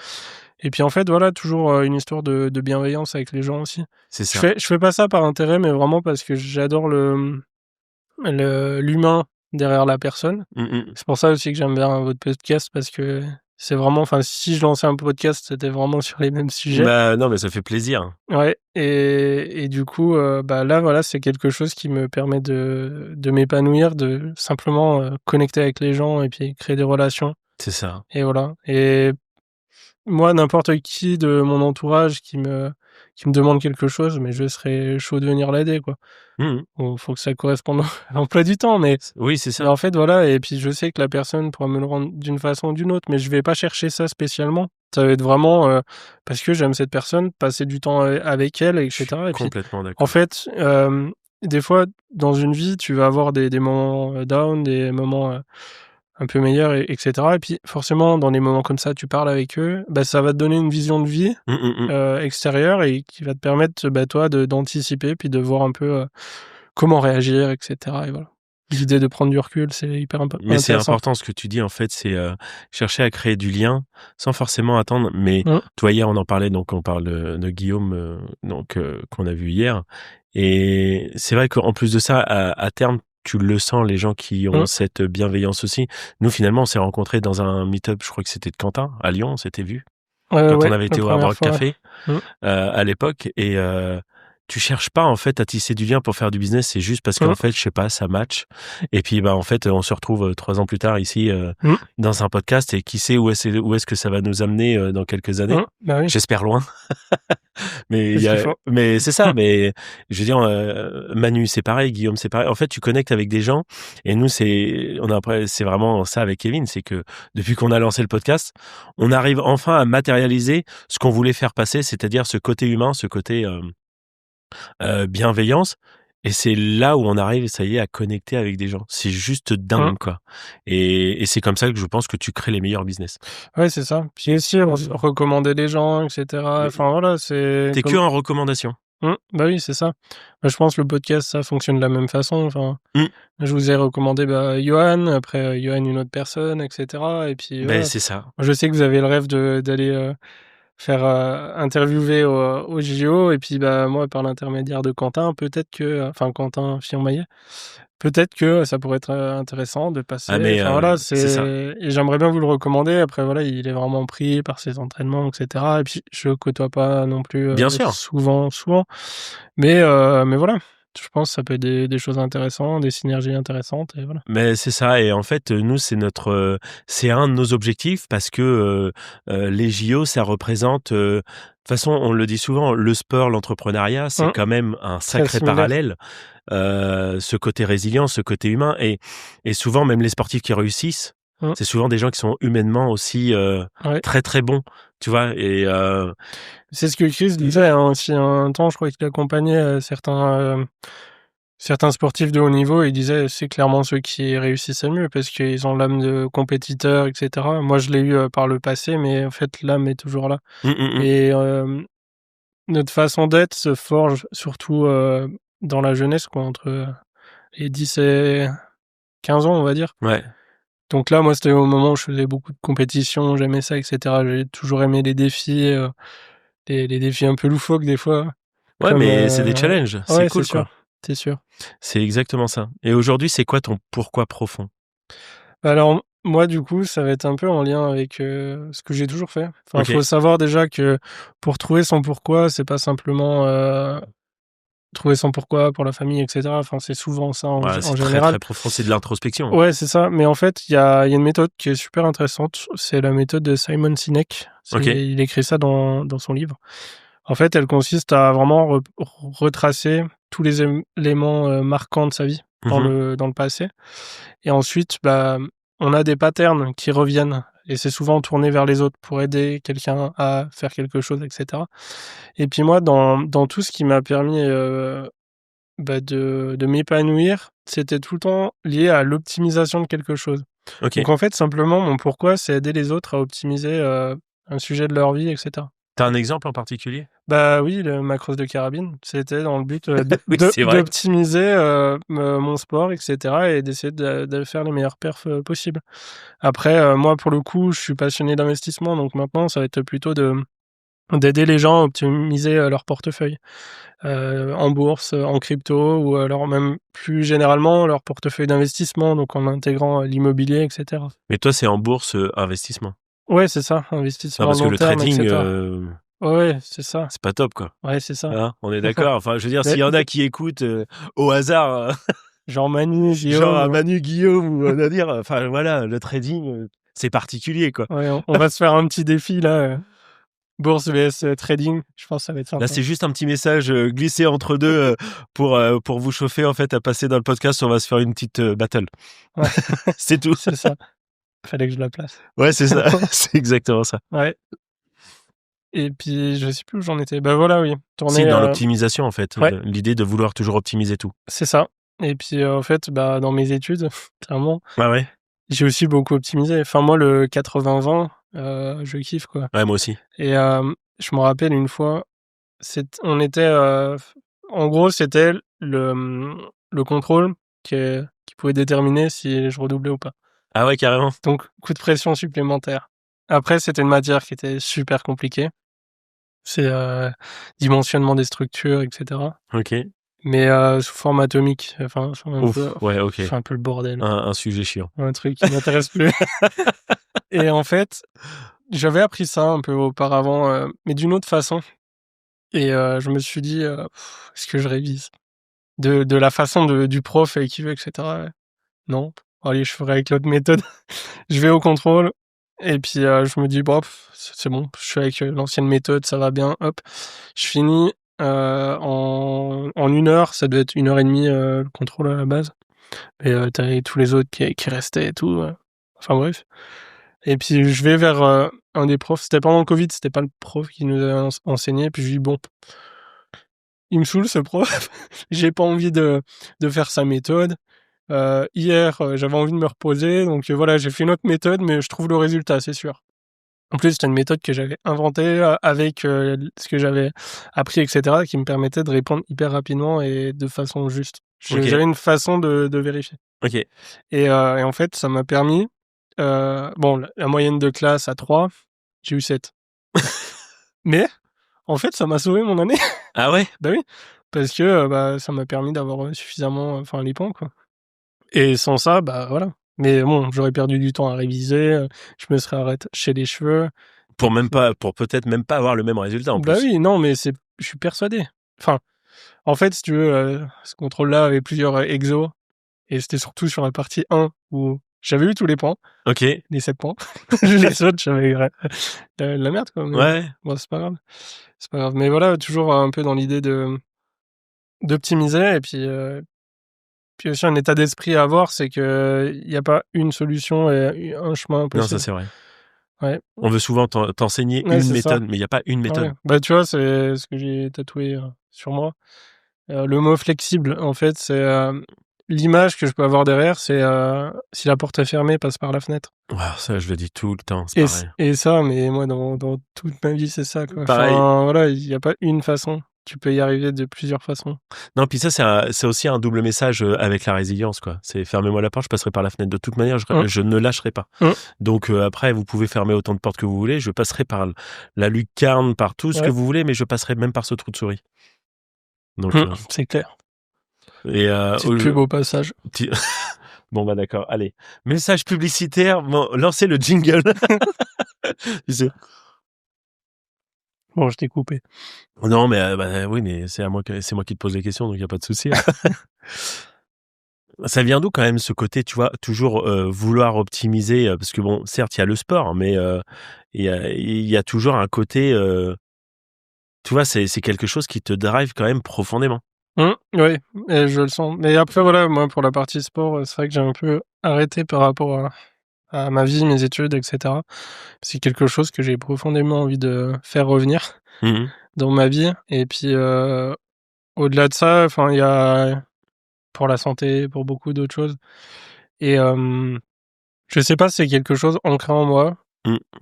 Et puis en fait, voilà, toujours une histoire de bienveillance avec les gens aussi. C'est ça. Je fais pas ça par intérêt, mais vraiment parce que j'adore l'humain derrière la personne. C'est pour ça aussi que j'aime bien votre podcast parce que c'est vraiment, enfin, si je lançais un podcast, c'était vraiment sur les mêmes sujets. Bah non, mais ça fait plaisir. Ouais, et du coup, bah là, voilà, c'est quelque chose qui me permet de m'épanouir, de simplement connecter avec les gens et puis créer des relations. C'est ça. Et voilà. Et moi, n'importe qui de mon entourage qui me demande quelque chose, mais je serais chaud de venir l'aider, quoi. Bon, faut que ça corresponde à l'emploi du temps, mais Oui, c'est ça. en fait, voilà. Et puis je sais que la personne pourra me le rendre d'une façon ou d'une autre, mais je vais pas chercher ça spécialement. Ça va être vraiment parce que j'aime cette personne, passer du temps avec elle, Je suis etc. Et puis, complètement en d'accord. fait, des fois, dans une vie, tu vas avoir des moments down, des moments un peu meilleurs, etc. Et puis, forcément, dans des moments comme ça, tu parles avec eux, bah, ça va te donner une vision de vie extérieure et qui va te permettre, bah, toi, d'anticiper, puis de voir un peu comment réagir, etc. Et voilà. L'idée de prendre du recul, c'est hyper Mais c'est intéressant. important ce que tu dis, en fait, c'est chercher à créer du lien sans forcément attendre. Mais Mmh. toi, hier, on en parlait, donc on parle de Guillaume, qu'on a vu hier. Et c'est vrai qu'en plus de ça, à terme, tu le sens, les gens qui ont Mmh. cette bienveillance aussi. Nous, finalement, on s'est rencontrés dans un meet-up, je crois que c'était de Quentin, à Lyon, on s'était vus, quand on Ouais, avait la été au Hard première Rock fois, ouais. Café. Mmh. À l'époque. Et tu cherches pas en fait à tisser du lien pour faire du business, c'est juste parce qu'en Mmh. fait, je sais pas, ça match. Et puis bah en fait, on se retrouve 3 ans plus tard ici Mmh. dans un podcast, et qui sait où est-ce que ça va nous amener dans quelques années. Mmh. Bah oui, J'espère loin. Mais c'est ce qu'il faut. mais c'est ça. Mais je veux dire, Manu c'est pareil, Guillaume c'est pareil. En fait, tu connectes avec des gens, et nous c'est vraiment ça avec Kevin, c'est que depuis qu'on a lancé le podcast, on arrive enfin à matérialiser ce qu'on voulait faire passer, c'est-à-dire ce côté humain, ce côté bienveillance. Et c'est là où on arrive, ça y est, à connecter avec des gens. C'est juste Mmh. dingue, quoi. Et c'est comme ça que je pense que tu crées les meilleurs business. Ouais, c'est ça. Puis aussi recommander les gens, etc. Mais Enfin voilà, c'est tu que comme en recommandation. bah oui, c'est ça. Bah, je pense que le podcast, ça fonctionne de la même façon. Enfin, Mmh. je vous ai recommandé, bah, Johan, après Johan, une autre personne, etc. Et puis Beh, voilà. c'est ça. Je sais que vous avez le rêve d'aller faire interviewer au JO. Et puis bah moi, par l'intermédiaire de Quentin, peut-être que, enfin Quentin Fillon-Maillet, peut-être que ça pourrait être intéressant de Ah passer. mais Enfin voilà, c'est ça. et j'aimerais bien vous le recommander. Après voilà, il est vraiment pris par ses entraînements, etc. Et puis je côtoie pas non plus Bien sûr. souvent, mais voilà, je pense que ça peut être des choses intéressantes, des synergies intéressantes, et voilà. Mais c'est ça. Et en fait, nous, c'est un de nos objectifs, parce que les JO, ça représente, de toute façon, on le dit souvent, le sport, l'entrepreneuriat, c'est Mmh, quand même un très sacré similaire. parallèle. Ce côté résilient, ce côté humain. Et souvent, même les sportifs qui réussissent, Mmh, c'est souvent des gens qui sont humainement aussi ouais. très, très bons, tu vois? Et C'est ce que Chris disait, hein, aussi un temps, je crois qu'il accompagnait certains sportifs de haut niveau. Il disait: «C'est clairement ceux qui réussissent le mieux parce qu'ils ont l'âme de compétiteur, et cetera». Moi, je l'ai eu par le passé, mais en fait, l'âme est toujours là. mmh, mmh, mmh. Et notre façon d'être se forge surtout dans la jeunesse, quoi, entre les 10 et 15 ans, on va dire. Ouais. Donc là, moi, c'était au moment où je faisais beaucoup de compétitions, j'aimais ça, et cetera. J'ai toujours aimé les défis, les défis un peu loufoques des fois, Ouais, comme, mais c'est des challenges, c'est ouais, c'est cool, sûr, quoi. c'est sûr. C'est exactement ça. Et aujourd'hui, c'est quoi ton pourquoi profond? Alors, moi, du coup, ça va être un peu en lien avec, ce que j'ai toujours fait. Enfin, OK. faut savoir déjà que pour trouver son pourquoi, c'est pas simplement, trouver son pourquoi pour la famille, et cetera. Enfin, c'est souvent ça Ouais, en c'est très, général. très profond, c'est de l'introspection. Ouais, c'est ça, mais en fait, il y a une méthode qui est super intéressante, c'est la méthode de Simon Sinek. OK. Il écrit ça dans son livre. En fait, elle consiste à vraiment retracer tous les éléments marquants de sa vie dans Mmh. le passé, et ensuite, bah, on a des patterns qui reviennent, et c'est souvent tourné vers les autres pour aider quelqu'un à faire quelque chose, et cetera. Et puis moi, dans tout ce qui m'a permis, bah, de m'épanouir, c'était tout le temps lié à l'optimisation de quelque chose. OK. Donc en fait, simplement, mon pourquoi, c'est aider les autres à optimiser un sujet de leur vie, et cetera. Tu as un exemple en particulier? Bah oui, ma crosse de carabine, c'était dans le but Oui, c'est vrai. d'optimiser mon sport, et cetera, et d'essayer de faire les meilleures perfs possibles. Après, moi, pour le coup, je suis passionné d'investissement, donc maintenant, ça va être plutôt d'aider les gens à optimiser leur portefeuille en bourse, en crypto ou alors même plus généralement leur portefeuille d'investissement, donc en intégrant l'immobilier, etc. Mais toi, c'est en bourse investissement. Ouais, c'est ça, Non, investissement parce que long le terme, trading, etc. Ouais, c'est ça. c'est pas top, quoi. Ouais, c'est ça. Hein, on est d'accord. Enfin, je veux dire, Mais s'il y en a qui écoutent au hasard, genre Manu, genre Guillaume. Manu, Guillaume ou Nadir, enfin voilà, le trading, c'est particulier, quoi. Ouais, on va se faire un petit défi là. Bourse vs trading, je pense que ça va être sympa. Là, c'est juste un petit message glissé entre deux pour vous chauffer en fait à passer dans le podcast. On va se faire une petite battle. Ouais. C'est tout. C'est ça. Fallait que je la place. Ouais, c'est ça. C'est exactement ça. Ouais. Et puis, je sais plus où j'en étais. Bah voilà, oui. C'est dans l'optimisation en fait. Ouais. L'idée de vouloir toujours optimiser tout. C'est ça. Et puis, en fait, bah, dans mes études, clairement, Ah ouais. j'ai aussi beaucoup optimisé. Enfin, moi, le 80-20, je kiffe, quoi. Ouais, moi aussi. Et je me rappelle une fois, on était... en gros, c'était le contrôle qui pouvait déterminer si je redoublais ou pas. Ah ouais, carrément. Donc, coup de pression supplémentaire. Après, c'était une matière qui était super compliquée. C'est dimensionnement des structures, etc. Ok. Mais sous forme atomique. Enfin, ouais, ok. c'est un peu le bordel. Un sujet chiant. Un truc qui m'intéresse plus. Et en fait, j'avais appris ça un peu auparavant, mais d'une autre façon. Et je me suis dit, est-ce que je révise de la façon du prof qui veut, etc. Non. Allez, je ferai avec l'autre méthode. Je vais au contrôle. Et puis, je me dis, bon, c'est bon, je suis avec l'ancienne méthode, ça va bien, hop. Je finis en 1 heure, ça devait être 1h30 le contrôle à la base. Et t'avais tous les autres qui restaient et tout. Enfin bref. Et puis, je vais vers un des profs. C'était pendant le Covid, c'était pas le prof qui nous avait enseigné. Puis je dis, bon, il me saoule ce prof. J'ai pas envie de faire sa méthode. Hier, j'avais envie de me reposer, donc voilà, j'ai fait une autre méthode, mais je trouve le résultat, c'est sûr. En plus, c'était une méthode que j'avais inventée avec ce que j'avais appris, etc., qui me permettait de répondre hyper rapidement et de façon juste. Ok. J'avais une façon de vérifier. Ok. Et en fait, ça m'a permis... bon, la moyenne de classe à 3, j'ai eu 7. Mais, en fait, ça m'a sauvé mon année. Ah ouais. Bah oui, parce que bah, ça m'a permis d'avoir suffisamment... Enfin, les points, quoi. Et sans ça, bah voilà. Mais bon, j'aurais perdu du temps à réviser, je me serais arraché les cheveux. Pour peut-être même pas avoir le même résultat en plus. Bah oui, non, mais je suis persuadé. Enfin, en fait, si tu veux, ce contrôle-là avait plusieurs exos, et c'était surtout sur la partie 1 où j'avais eu tous les points. Ok. Les 7 points. Les autres, j'avais la merde, quoi. Mais Ouais. bon, c'est pas grave. C'est pas grave. Mais voilà, toujours un peu dans l'idée d'optimiser, et puis aussi un état d'esprit à avoir, c'est qu'il n'y a pas une solution et un chemin possible. Non, ça c'est vrai. Ouais. On veut souvent t'enseigner une méthode, mais il n'y a pas une méthode. Ouais. Bah, tu vois, c'est ce que j'ai tatoué sur moi. Le mot flexible, en fait, c'est l'image que je peux avoir derrière, c'est si la porte est fermée, passe par la fenêtre. Wow, ça, je le dis tout le temps, c'est pareil. Et ça, mais moi, dans toute ma vie, c'est ça, quoi. Pareil. Enfin, voilà, il n'y a pas une façon. Tu peux y arriver de plusieurs façons. Non, puis ça, c'est aussi un double message avec la résilience, quoi. C'est fermez-moi la porte, je passerai par la fenêtre. De toute manière, je ne lâcherai pas. Donc après, vous pouvez fermer autant de portes que vous voulez. Je passerai par la lucarne, par tout ce que vous voulez, mais je passerai même par ce trou de souris. Donc, c'est clair. Et c'est le plus beau passage. Bon, bah d'accord, allez. Message publicitaire, bon, lancez le jingle. Tu sais. Bon, je t'ai coupé. Non, mais oui, mais c'est moi qui te pose les questions, donc il n'y a pas de souci. Ça vient d'où quand même ce côté, tu vois, toujours vouloir optimiser, parce que bon, certes, il y a le sport, mais il y a toujours un côté, tu vois, c'est quelque chose qui te drive quand même profondément. Oui, et je le sens. Mais après, voilà, moi, pour la partie sport, c'est vrai que j'ai un peu arrêté par rapport à ma vie, mes études, etc. C'est quelque chose que j'ai profondément envie de faire revenir dans ma vie. Et puis, au-delà de ça, enfin, il y a pour la santé, pour beaucoup d'autres choses. Et je sais pas, c'est quelque chose ancré en moi.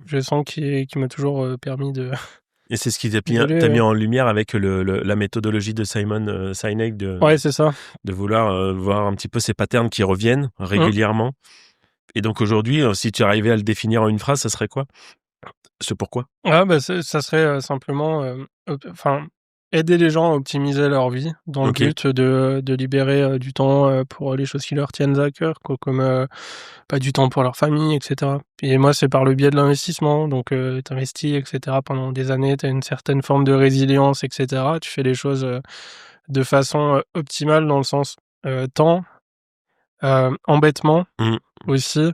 Je sens qui m'a toujours permis de... Et c'est ce qui t'a mis en lumière avec la méthodologie de Simon Sinek Ouais, c'est ça. De vouloir voir un petit peu ces patterns qui reviennent régulièrement. Et donc aujourd'hui, si tu arrivais à le définir en une phrase, ça serait quoi ? Ce pourquoi? Ah bah, ça serait, simplement, enfin, aider les gens à optimiser leur vie dans le OK. but de libérer, du temps, pour les choses qui leur tiennent à cœur, quoi, comme, bah, du temps pour leur famille et cetera. Et moi, c'est par le biais de l'investissement, donc tu investis et cetera pendant des années, tu as une certaine forme de résilience et cetera. Tu fais les choses, de façon, optimale dans le sens, temps, embêtement Mmh. aussi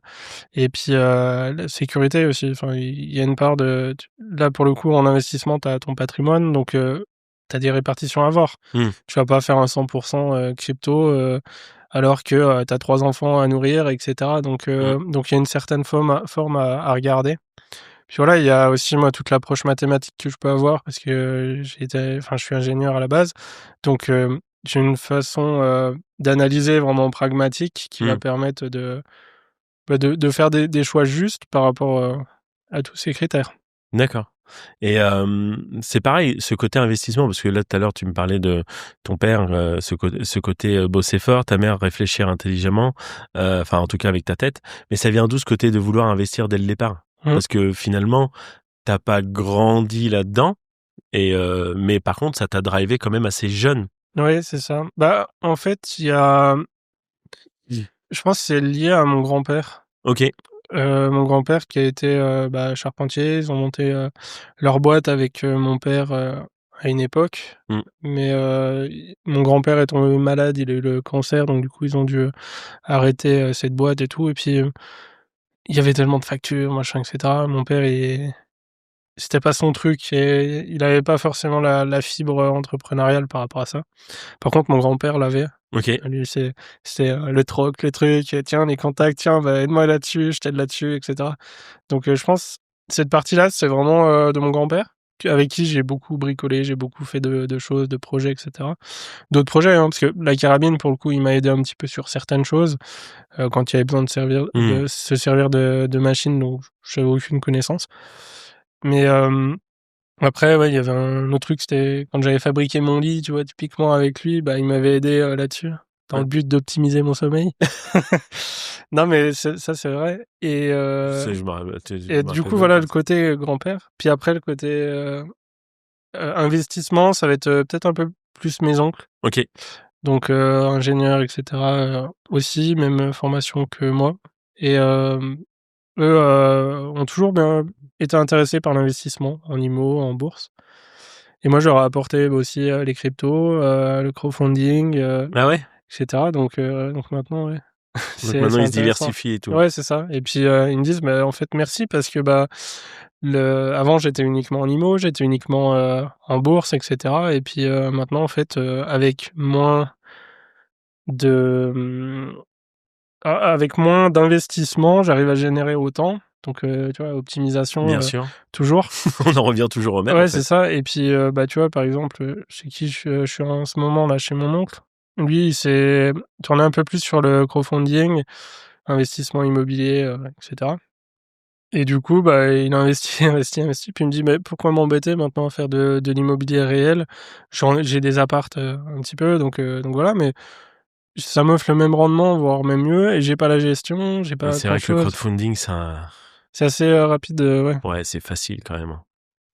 et puis, la sécurité aussi. Enfin, il y a une part de là, pour le coup, en investissement, tu as ton patrimoine, donc tu as des répartitions à avoir. Mmh. Tu vas pas faire un 100 crypto, alors que, tu as 3 enfants à nourrir et cetera, Mmh. donc il y a une certaine forme à regarder. Puis voilà, il y a aussi, moi, toute l'approche mathématique que je peux avoir parce que je suis ingénieur à la base, donc j'ai une façon, d'analyser vraiment pragmatique qui va Mmh. permettre de faire des choix justes par rapport, à tous ces critères. D'accord et c'est pareil, ce côté investissement, parce que là, tout à l'heure, tu me parlais de ton père, ce côté, bosser fort, ta mère réfléchir intelligemment, enfin, en tout cas, avec ta tête. Mais ça vient d'où ce côté de vouloir investir dès le départ? Mmh. Parce que finalement, t'as pas grandi là-dedans et mais par contre, ça t'a drivé quand même assez jeune. Oui, c'est ça. Bah, en fait, il y a Mmh. je pense que c'est lié à mon grand-père. OK. Mon grand-père qui a été, bah, charpentier. Ils ont monté, leur boîte avec, mon père, à une époque. Mmh. Mais, i mon grand-père est tombé malade, il a eu le cancer, donc du coup, ils ont dû, arrêter, cette boîte et tout et puis, il y avait tellement de factures, machin et cetera. Mon père, c'était pas son truc et il avait pas forcément la fibre, entrepreneuriale par rapport à ça. Par contre, mon grand-père l'avait. OK. Lui, c'est, le troc, les trucs, tiens, les contacts, tiens, bah, aide-moi là-dessus, je t'aide là-dessus et cetera. Donc je pense, cette partie-là, c'est vraiment, de mon grand-père, avec qui j'ai beaucoup bricolé, j'ai beaucoup fait de choses, de projets et cetera. D'autres projets, hein, parce que la carabine, pour le coup, il m'a aidé un petit peu sur certaines choses, quand il y avait besoin Mmh. de se servir de machines dont j'avais aucune connaissance. Mais après, ouais, il y avait un autre truc, c'était quand j'avais fabriqué mon lit, tu vois, typiquement avec lui, bah, il m'avait aidé, là-dessus, dans Ouais. le but d'optimiser mon sommeil. Non, mais c'est vrai Ça, je et me du rappelle coup, même voilà, pas le de ça. côté grand-père. Puis après, le côté, investissement, ça va être, peut-être un peu plus mes oncles, OK. donc ingénieurs et cetera, aussi, même, formation que moi et eux, ont toujours bien été intéressés par l'investissement en IMO, en bourse. Et moi, je leur ai apporté, bah, aussi, les cryptos, le crowdfunding, Ah ouais? et cetera. Donc maintenant, ouais, Donc c'est maintenant, c'est ils se intéressant. diversifient et tout. Ouais, c'est ça et puis, ils me disent: «Bah, en fait, merci parce que, bah, avant, j'étais uniquement en IMO, j'étais uniquement, en bourse et cetera et puis, maintenant, en fait, avec moins de, avec moins d'investissement, j'arrive à générer autant». Donc, tu vois, optimisation, Bien sûr. toujours. On en revient toujours au même, en Ouais, c'est fait. ça et puis, bah, tu vois, par exemple, chez qui je suis en ce moment là, chez mon oncle. Lui, il s'est tourné un peu plus sur le crowdfunding, investissement immobilier, et cetera et du coup, bah, il a investi, investi, puis il me dit: «Mais pourquoi m'embêter maintenant à faire de l'immobilier réel? J'ai des apparts, un petit peu donc voilà, mais ça m'offre le même rendement, voire même mieux et j'ai pas la gestion, j'ai Ouais, pas c'est grand vrai que le chose». crowdfunding, ça C'est assez, rapide, ouais. ouais, c'est facile quand même, hein.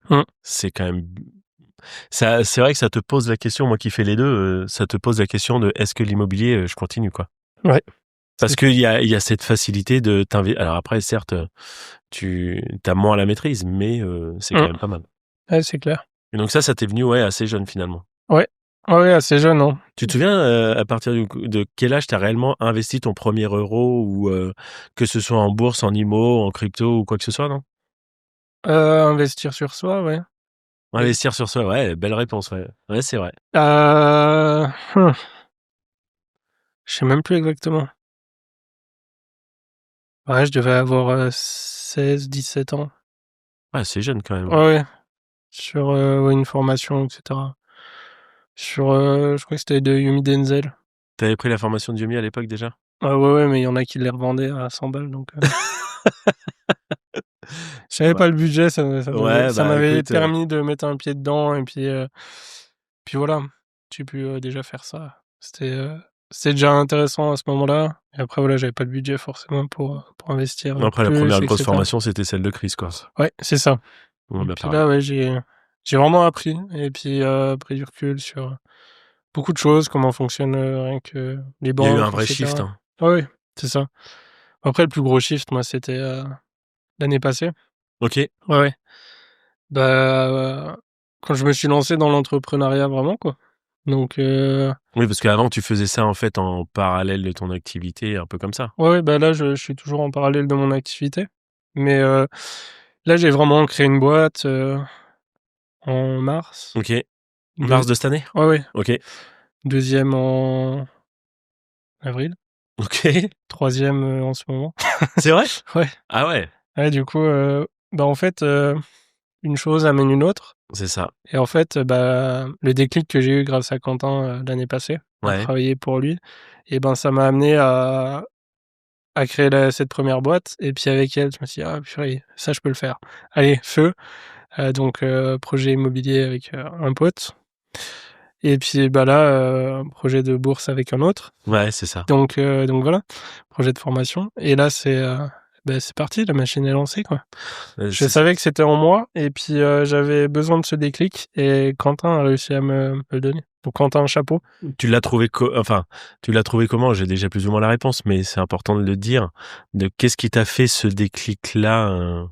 Mmh. C'est quand même ça c'est vrai que ça te pose la question, moi qui fais les 2, ça te pose la question de: «Est-ce que l'immobilier, je continue, quoi?» Ouais, Parce c'est qu'il y a cette facilité de t'invé alors après certes, tu as moins la maîtrise, mais c'est quand mmh, même pas mal. ouais, c'est clair. Et donc ça t'est venu, ouais, assez jeune finalement. Ouais. Ouais, ouais, assez jeune, hein. Tu te souviens, à partir de quel âge tu as réellement investi ton premier euro ou que ce soit en bourse, en IMO, en crypto ou quoi que ce soit, non? Investir sur soi, ouais. Et Investir sur soi, ouais, belle réponse, ouais. Ouais, c'est vrai. mmh, je sais même plus exactement. Ouais, je devais avoir, 16-17 ans. Ouais, c'est jeune quand même, Ouais, hein. ouais, sur, ouais, une formation et cetera. Sur, je crois que c'était de Yumi Denzel. Tu avais pris la formation de Udemy à l'époque déjà? Ah ouais, ouais, mais il y en a qui les revendaient à 100 balles donc j'avais Ouais. pas le budget, Ouais, ça bah, m'avait écoute, permis de mettre un pied dedans et puis voilà. J'ai pu, déjà faire ça. C'était, c'est déjà intéressant à ce moment-là. Et après, voilà, j'avais pas le budget forcément pour investir Après, la plus, première grosse etc. formation, c'était celle de Chris, quoi. Ouais, c'est ça. On Et en a puis parlé. là, ouais, j'ai vraiment appris et puis pris du recul sur beaucoup de choses, comment fonctionnent rien que les Il y a eu banques, un vrai shift, etc. hein. Ah oui, c'est ça. Après, le plus gros shift, moi, c'était l'année passée. OK. Ouais, ouais. Bah, quand je me suis lancé dans l'entrepreneuriat vraiment, quoi. Donc, Oui, parce qu'avant, tu faisais ça, en fait, en parallèle de ton activité, un peu comme ça? ouais, ouais, bah là, je suis toujours en parallèle de mon activité. Mais là, j'ai vraiment créé une boîte en mars. OK. Deux... Mars de cette année? Ouais, ouais. OK. Deuxième en avril. OK. Troisième en ce moment. C'est vrai? Ouais. Ah ouais, Ouais, du coup, bah, en fait, une chose amène une autre. c'est ça. Et en fait, bah, le déclic que j'ai eu grâce à Quentin, l'année passée, à Ouais. travailler pour lui, et ben, ça m'a amené à créer cette première boîte. Et puis avec elle, je me suis dit: «Ah purée, ça je peux le faire. Allez, feu!» Donc projet immobilier avec un pote. Et puis, bah, là, projet de bourse avec un autre. Ouais, c'est ça. Donc voilà, projet de formation. Et là, bah, c'est parti, la machine est lancée, quoi. Je C'est savais que c'était en moi et puis j'avais besoin de ce déclic et Quentin a réussi à me le donner. Donc Quentin, chapeau. tu l'as trouvé tu l'as trouvé comment? J'ai déjà plus ou moins la réponse, mais c'est important de le dire. Qu'est-ce qui t'a fait ce déclic-là,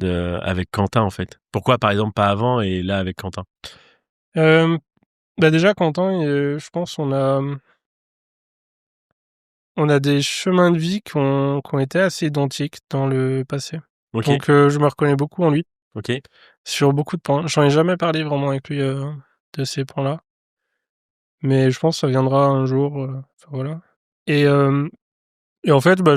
avec Quentin, en fait? Pourquoi, par exemple, pas avant et là avec Quentin? Hem, Bah, déjà Quentin, je pense on a des chemins de vie qui ont été assez identiques dans le passé. OK, Donc je me reconnais beaucoup en lui, OK. sur beaucoup de points. J'en ai jamais parlé vraiment avec lui, de ces points-là, mais je pense que ça viendra un jour, enfin voilà. Et en fait, bah,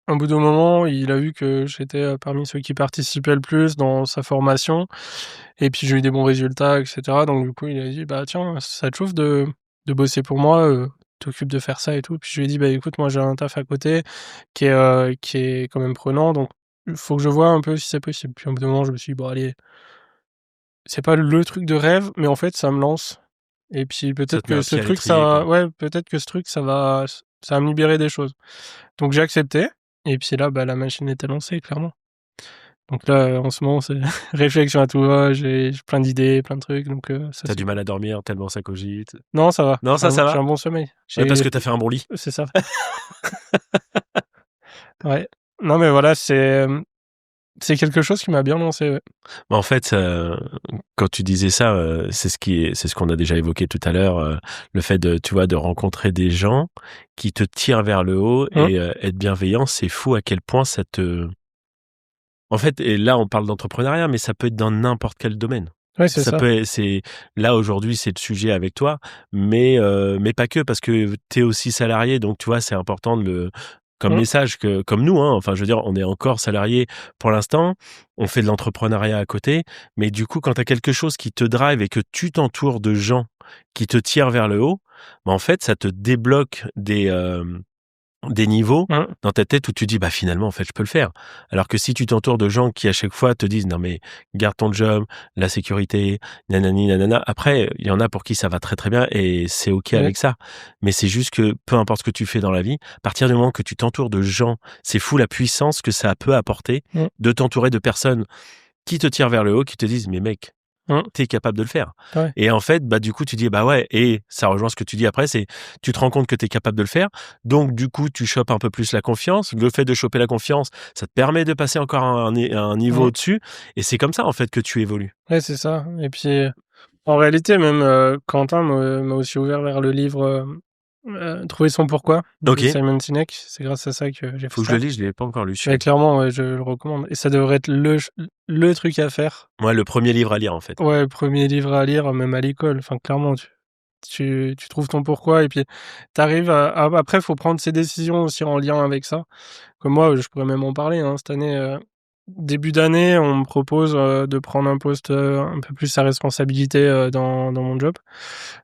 un bout de moment, il a vu que j'étais, parmi ceux qui participaient le plus dans sa formation et puis j'ai eu des bons résultats et cetera. Donc du coup, il a dit: «Bah, tiens, ça te chauffe de bosser pour moi, t'occupes de faire ça et tout?» Puis je lui ai dit: «Bah, écoute, moi j'ai un taf à côté qui est quand même prenant, donc il faut que je vois un peu si c'est possible». Puis au bout d'un moment, je me suis dit: «Bon allez, c'est pas le truc de rêve, mais en fait ça me lance et puis Ça peut-être te met que un ce pied à truc l'étrier, ça quoi. ouais, peut-être que ce truc ça va me libérer des choses». Donc j'ai accepté et puis là, bah, la machine était lancée clairement. Donc là, en ce moment, c'est réflexion à tout va, j'ai plein d'idées, plein de trucs, donc ça Tu as c'est du cool. mal à dormir tellement ça cogite. Non, ça va, Non, ça j'ai va? un bon sommeil. Ouais, parce J'ai que tu as fait un bon lit. C'est ça, ouais. Non, mais voilà, c'est quelque chose qui m'a bien lancé, ouais. En fait, quand tu disais ça, c'est ce qu'on a déjà évoqué tout à l'heure, le fait de, tu vois, de rencontrer des gens qui te tirent vers le haut Mmh. et être bienveillant, c'est fou à quel point ça te en fait et là, on parle d'entrepreneuriat, mais ça peut être dans n'importe quel domaine. Ouais, c'est Ça ça. peut être c'est là, aujourd'hui, c'est le sujet avec toi, mais pas que, parce que tu es aussi salarié, donc tu vois, c'est important de le comme Mmh. message que comme nous, hein, enfin, je veux dire, on est encore salarié pour l'instant, on fait de l'entrepreneuriat à côté, mais du coup, quand tu as quelque chose qui te drive et que tu t'entoures de gens qui te tirent vers le haut, bah, en fait, ça te débloque des niveaux Mmh. dans ta tête où tu dis: «Bah, finalement, en fait, je peux le faire». Alors que si tu t'entoures de gens qui, à chaque fois, te disent: «Non, mais garde ton job, la sécurité, nanani nanana». Après, il y en a pour qui ça va très, très bien et c'est OK Ouais. avec ça. Mais c'est juste que peu importe ce que tu fais dans la vie, à partir du moment que tu t'entoures de gens, c'est fou la puissance que ça peut apporter Mmh. de t'entourer de personnes qui te tirent vers le haut, qui te disent: «Mais mec, Mmh. tu es capable de le faire». Ouais. Et en fait, bah, du coup, tu dis: «Bah, ouais» et ça rejoint ce que tu dis après, c'est tu te rends compte que tu es capable de le faire. Donc du coup, tu chopes un peu plus la confiance. Le fait de choper la confiance, ça te permet de passer encore à un niveau Mmh. au-dessus et c'est comme ça, en fait, que tu évolues. Ouais, c'est ça. Et puis, en réalité, même, Quentin m'a aussi ouvert vers le livre, Trouver son pourquoi de OK, Simon Sinek. C'est grâce à ça que j'ai fait faut que je ça. le lise, je l'ai pas encore lu Mais celui-là. clairement, ouais, je le recommande et ça devrait être le truc à faire. Ouais, le premier livre à lire, en fait. Ouais, premier livre à lire, même à l'école. Enfin, clairement, tu trouves ton pourquoi et puis tu arrives après, il faut prendre ses décisions aussi en lien avec ça. Comme moi, je pourrais même en parler, hein, cette année, début d'année, on me propose, de prendre un poste, un peu plus à responsabilité, dans mon job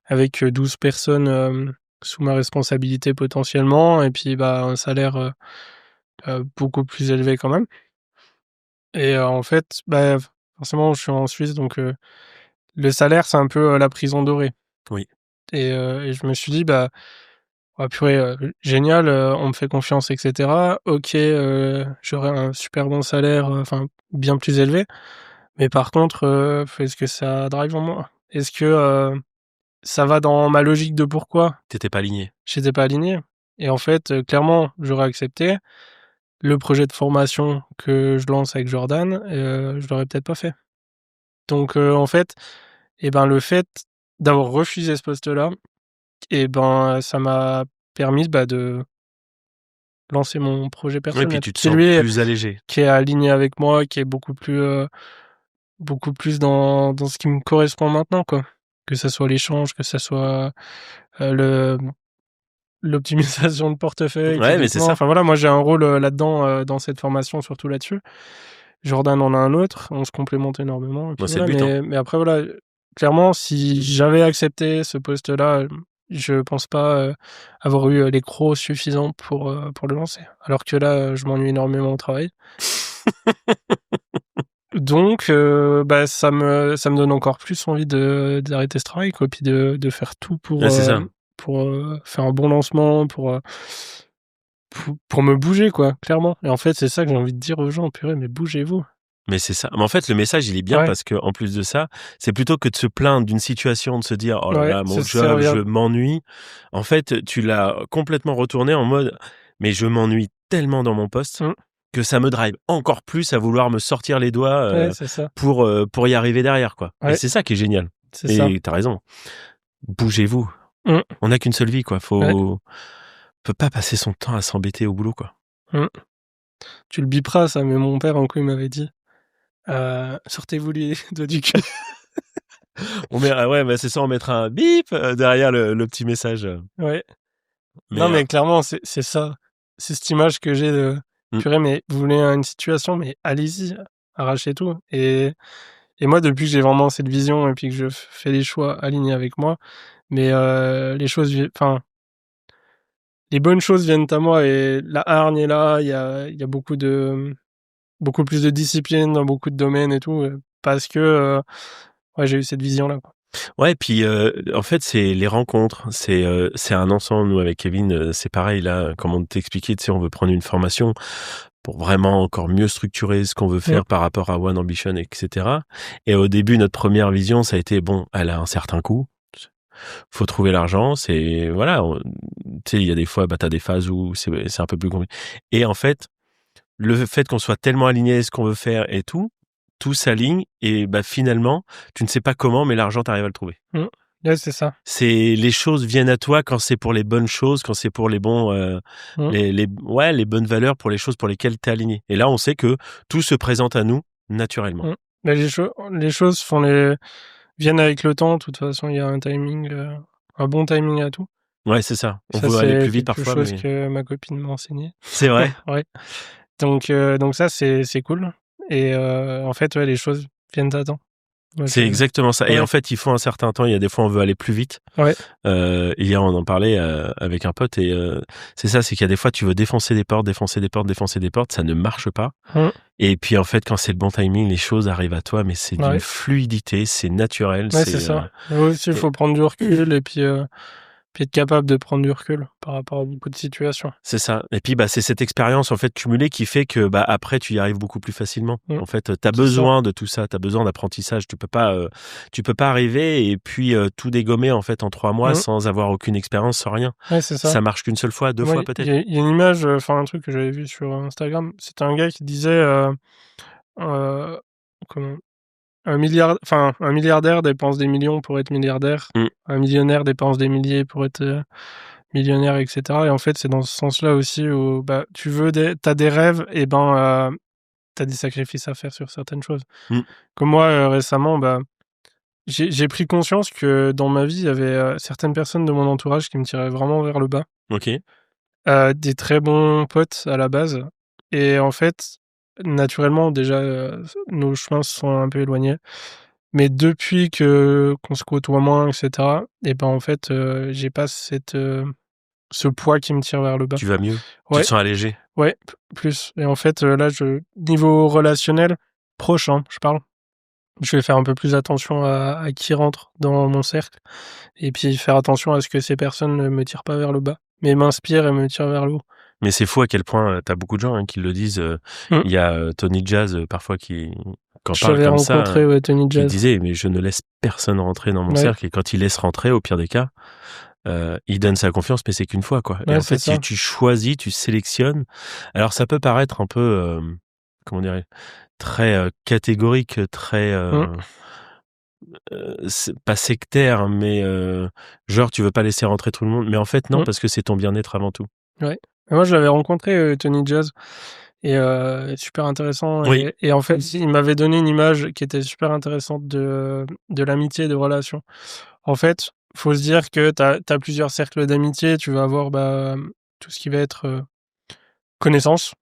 avec, 12 personnes, sous ma responsabilité potentiellement et puis, bah, un salaire, beaucoup plus élevé quand même et en fait, bah, forcément, je suis en Suisse donc le salaire, c'est un peu, la prison dorée Oui. et je me suis dit: «Bah, «Ah purée, génial, on me fait confiance et cetera. OK, j'aurai un super bon salaire, enfin bien plus élevé, mais par contre, est-ce que ça drive en moi? Est-ce que, ça va dans ma logique de pourquoi?» T'étais pas aligné. J'étais pas aligné et en fait, clairement, j'aurais accepté. Le projet de formation que je lance avec Jordan, je l'aurais peut-être pas fait. Donc en fait, le fait d'avoir refusé ce poste-là, ça m'a permis, de lancer mon projet Oui, puis personnel. tu te Qui sens lui plus allégé. qui est aligné avec moi, qui est beaucoup plus dans ce qui me correspond maintenant, quoi. Que ça soit l'échange, que ça soit, le l'optimisation de portefeuille Ouais, mais c'est typiquement. ça. Enfin voilà, moi j'ai un rôle, là-dedans, dans cette formation, surtout là-dessus. Jordan en a un autre, on se complémente énormément et Bah, puis c'est le voilà, but, hein. mais après voilà, clairement si j'avais accepté ce poste-là, je pense pas, avoir eu, les crocs suffisants pour le lancer. Alors que là, je m'ennuie énormément au travail. Donc ça me donne encore plus envie d'arrêter ce travail, quoi, puis de faire tout Ouais, c'est ça. pour, faire un bon lancement, pour me bouger, quoi, clairement. Et en fait, c'est ça que j'ai envie de dire aux gens: «Purée, mais bougez-vous!» Mais c'est ça. Mais en fait, le message, il est bien Ouais, parce que en plus de ça, c'est plutôt que de se plaindre d'une situation, de se dire: «Oh là ouais, là, mon se job, je servir. m'ennuie». En fait, tu l'as complètement retourné en mode: «Mais je m'ennuie tellement dans mon poste Mmh. que ça me drive encore plus à vouloir me sortir les doigts, Ouais, c'est ça. pour y arriver derrière, quoi». Et Ouais, c'est ça qui est génial. c'est ça. Et tu as raison. Bougez-vous. Mmh. On n'a qu'une seule vie, quoi. Ouais. Peut pas passer son temps à s'embêter au boulot, quoi. Mmh. Tu le biperas ça, mais mon père, un coup, il m'avait dit: «Sortez-vous les doigts du cul». Ouais, bah, c'est ça, on mettra un bip, derrière le petit message, Ouais. Non, mais mais clairement, c'est ça. C'est cette image que j'ai de: mmh. «Purée, mais vous voulez une situation, mais allez-y, arrachez tout». Et moi, depuis que j'ai vraiment cette vision et puis que je fais des choix alignés avec moi, les choses les bonnes choses viennent à moi et la hargne est là. Il y a beaucoup plus de discipline dans beaucoup de domaines et tout, parce que, ouais, j'ai eu cette vision-là, quoi. Ouais, puis, en fait, c'est les rencontres, c'est un ensemble. Nous, avec Kevin, c'est pareil là, comme on t'expliquait, tu sais, on veut prendre une formation pour vraiment encore mieux structurer ce qu'on veut Mmh. faire par rapport à One Ambition et cetera. Et au début, notre première vision, ça a été: «Bon, elle a un certain coût, faut trouver l'argent». C'est voilà, on tu sais, il y a des fois, tu as des phases où c'est un peu plus compliqué. Et en fait, le fait qu'on soit tellement aligné à ce qu'on veut faire et tout s'aligne et finalement, tu ne sais pas comment, mais l'argent, tu arrives à le trouver. Mmh. Ouais, c'est ça. C'est les choses viennent à toi quand c'est pour les bonnes choses, quand c'est pour les bons, Mmh. les bonnes valeurs, pour les choses pour lesquelles tu es aligné. Et là, on sait que tout se présente à nous naturellement. Mmh. Mais les choses viennent avec le temps. De toute façon, il y a un timing, un bon timing à tout. Ouais, c'est ça. On Ça, veut aller c'est plus vite quelque parfois, chose mais que ma copine m'a enseigné. c'est vrai. Ouais. Donc ça, c'est cool et en fait, ouais, les choses viennent à temps. Donc C'est exactement ça. Et ouais, en fait, il faut un certain temps. Il y a des fois, on veut aller plus vite. ouais, Hier, on en parlait avec un pote et c'est ça, c'est qu'il y a des fois, tu veux défoncer des portes, défoncer des portes, défoncer des portes, ça ne marche pas. mmh, Et puis, en fait, quand c'est le bon timing, les choses arrivent à toi, mais c'est d'une ouais, fluidité, c'est naturel, ouais, c'est ça. Mais aussi, il et faut prendre du recul et puis être capable de prendre du recul par rapport à beaucoup de situations. c'est ça. Et puis, c'est cette expérience, en fait, cumulée qui fait que, après, tu y arrives beaucoup plus facilement. Mmh, En fait, tu as c'est ça. besoin de tout ça, tu as besoin d'apprentissage. Tu peux pas arriver et puis, tout dégommer, en fait, en 3 mois Mmh, sans avoir aucune expérience, sans rien. ouais, c'est ça. Ça marche qu'une seule fois, 2 Moi, fois il y peut-être. a il y a une image, un truc que j'avais vu sur Instagram. C'était un gars qui disait, heu, comment? Un milliardaire dépense des millions pour être milliardaire. Mmh. Un millionnaire dépense des milliers pour être, millionnaire et cetera et en fait, c'est dans ce sens-là aussi où, t'as des rêves et tu des sacrifices à faire sur certaines choses. Mmh. Comme moi, récemment, j'ai pris conscience que dans ma vie, il y avait, certaines personnes de mon entourage qui me tiraient vraiment vers le bas. OK. Des très bons potes à la base et en fait, naturellement déjà, nos chemins se sont un peu éloignés. Mais depuis que qu'on se côtoie moins et cetera en fait, j'ai pas ce poids qui me tire vers le bas. Tu vas mieux? Tu te Ouais, sens allégé? ouais, plus et en fait, là, niveau relationnel, proche, hein, je parle. je vais faire un peu plus attention à qui rentre dans mon cercle et puis faire attention à ce que ces personnes ne me tirent pas vers le bas, mais m'inspirent et me tirent vers le haut. Mais c'est fou à quel point, tu as beaucoup de gens, hein, qui le disent, Mmh. il y a, Tony Jazz, parfois qui en parle J'avais comme ça, rencontré, ouais, Tony qui Jazz. disait: «Mais je ne laisse personne rentrer dans mon Ouais, cercle» et quand il laisse rentrer, au pire des cas, il donne sa confiance, mais c'est qu'une fois, quoi et ouais, en c'est fait, ça. tu choisis, tu sélectionnes. Alors ça peut paraître un peu, comment dirais très, catégorique, très, Mmh, c'est pas sectaire, mais genre tu veux pas laisser rentrer tout le monde, mais en fait non, mmh, parce que c'est ton bien-être avant tout. ouais. Et moi, je l'avais rencontré, Tony Jazz et super intéressant Oui. et en fait, il m'avait donné une image qui était super intéressante de l'amitié et des relations. En fait, faut se dire que tu as plusieurs cercles d'amitié. Tu vas avoir, tout ce qui va être, connaissances.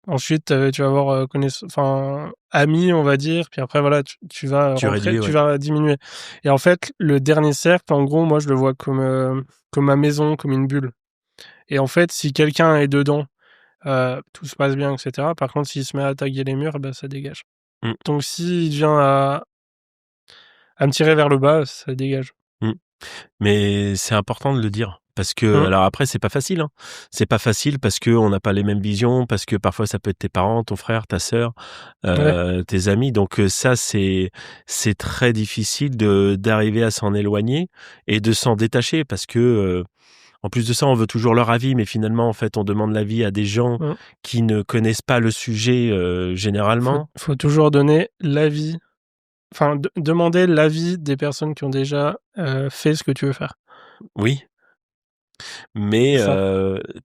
Ensuite, tu vas avoir, enfin, amis, on va dire, puis après voilà, tu vas Tu rentrer, réduis, tu ouais. vas diminuer et en fait, le dernier cercle, en gros, moi, je le vois comme ma maison, comme une bulle et en fait, si quelqu'un est dedans, tout se passe bien et cetera. Par contre, s'il se met à taguer les murs, bah, ça dégage. Mmh, Donc s'il vient à me tirer vers le bas, ça dégage. mmh. Mais c'est important de le dire parce que Mmh, alors après c'est pas facile, hein. C'est pas facile parce qu'on n'a pas les mêmes visions, parce que parfois ça peut être tes parents, ton frère, ta sœur, ouais, tes amis donc ça c'est très difficile de d'arriver à s'en éloigner et de s'en détacher parce que, en plus de ça, on veut toujours leur avis mais finalement, en fait, on demande l'avis à des gens mmh. qui ne connaissent pas le sujet, généralement. Faut toujours donner l'avis, enfin, demander l'avis des personnes qui ont déjà, fait ce que tu veux faire. Oui, C'est mais ça.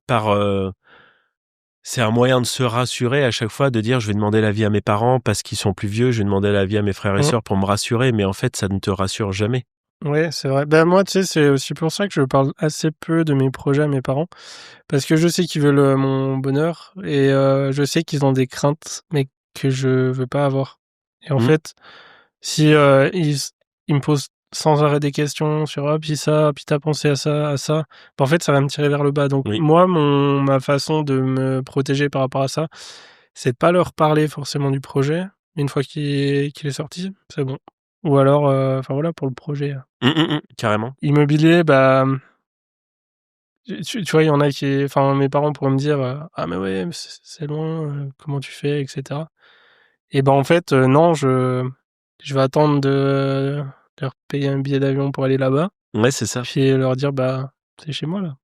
par, c'est un moyen de se rassurer à chaque fois, de dire: «Je vais demander l'avis à mes parents parce qu'ils sont plus vieux, je vais demander l'avis à mes frères et Mmh. sœurs pour me rassurer», mais en fait, ça ne te rassure jamais. Ouais, c'est vrai. Ben moi, tu sais, c'est aussi pour ça que je parle assez peu de mes projets à mes parents, parce que je sais qu'ils veulent, mon bonheur et je sais qu'ils ont des craintes, mais que je veux pas avoir et en Mmh, fait, si, ils me posent sans arrêt des questions sur: «Ah, puis tu pensé à ça», bah, en fait, ça va me tirer vers le bas. Donc oui. moi, ma façon de me protéger par rapport à ça, c'est de pas leur parler forcément du projet. Une fois qu'il est sorti, c'est bon. Ou alors, enfin voilà, pour le projet, Mmh, mmh mh, carrément. immobilier, tu vois, il y en a qui enfin, mes parents pourraient me dire, «Ah mais ouais, mais c'est loin, comment tu fais?» et cetera et ben, en fait, non, je vais attendre de leur payer un billet d'avion pour aller là-bas, Ouais, c'est ça. puis leur dire: «Bah, c'est chez moi, là».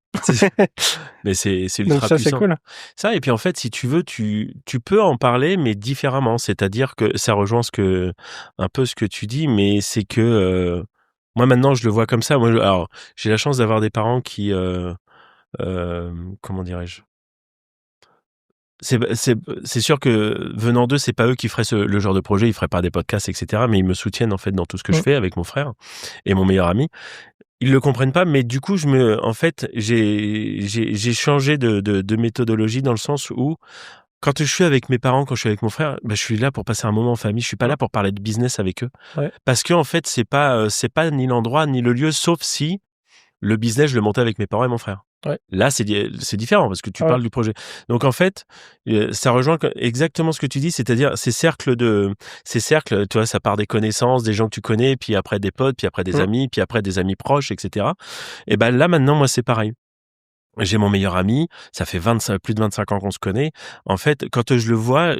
Mais c'est Donc ultra ça, c'est puissant. cool. Ça et puis, en fait, si tu veux, tu peux en parler, mais différemment. C'est-à-dire que ça rejoint un peu ce que tu dis, mais c'est que, moi, maintenant, je le vois comme ça. Moi, alors, j'ai la chance d'avoir des parents qui, comment dirais-je? C'est sûr que venant d'eux, c'est pas eux qui feraient le genre de projet, ils feraient pas des podcasts et cetera, mais ils me soutiennent, en fait, dans tout ce que je Mmh, fais avec mon frère et mon meilleur ami. Ils le comprennent pas, mais du coup, en fait, j'ai changé de méthodologie dans le sens où quand je suis avec mes parents, quand je suis avec mon frère, bah, je suis là pour passer un moment en famille. Je suis pas mmh, là pour parler de business avec eux. ouais, Parce que en fait, c'est pas ni l'endroit ni le lieu, sauf si le business, je le montais avec mes parents et mon frère. ouais, Là, c'est différent parce que tu ouais, parles du projet. Donc en fait, ça rejoint exactement ce que tu dis, c'est-à-dire ces cercles, tu vois, ça part des connaissances, des gens que tu connais, puis après des potes, puis après des mmh, amis, puis après des amis proches, et cetera. Et ben là, maintenant, moi, c'est pareil. J'ai mon meilleur ami, ça fait 25 plus de 25 ans qu'on se connaît. En fait, quand je le vois,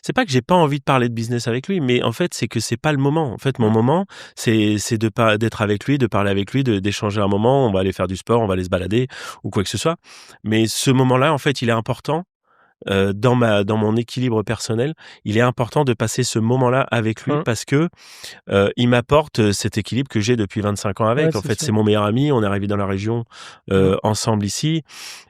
c'est pas que j'ai pas envie de parler de business avec lui, mais en fait, c'est que c'est pas le moment. En fait, mon mmh, moment, c'est de pas d'être avec lui, de parler avec lui, d'échanger un moment. On va aller faire du sport, on va aller se balader ou quoi que ce soit. Mais ce moment-là, en fait, il est important dans mon équilibre personnel. Il est important de passer ce moment-là avec lui mmh, parce que il m'apporte, cet équilibre que j'ai depuis 25 ans ouais, avec. En c'est fait, sûr. c'est mon meilleur ami. On est arrivé dans la région Mmh, ensemble ici.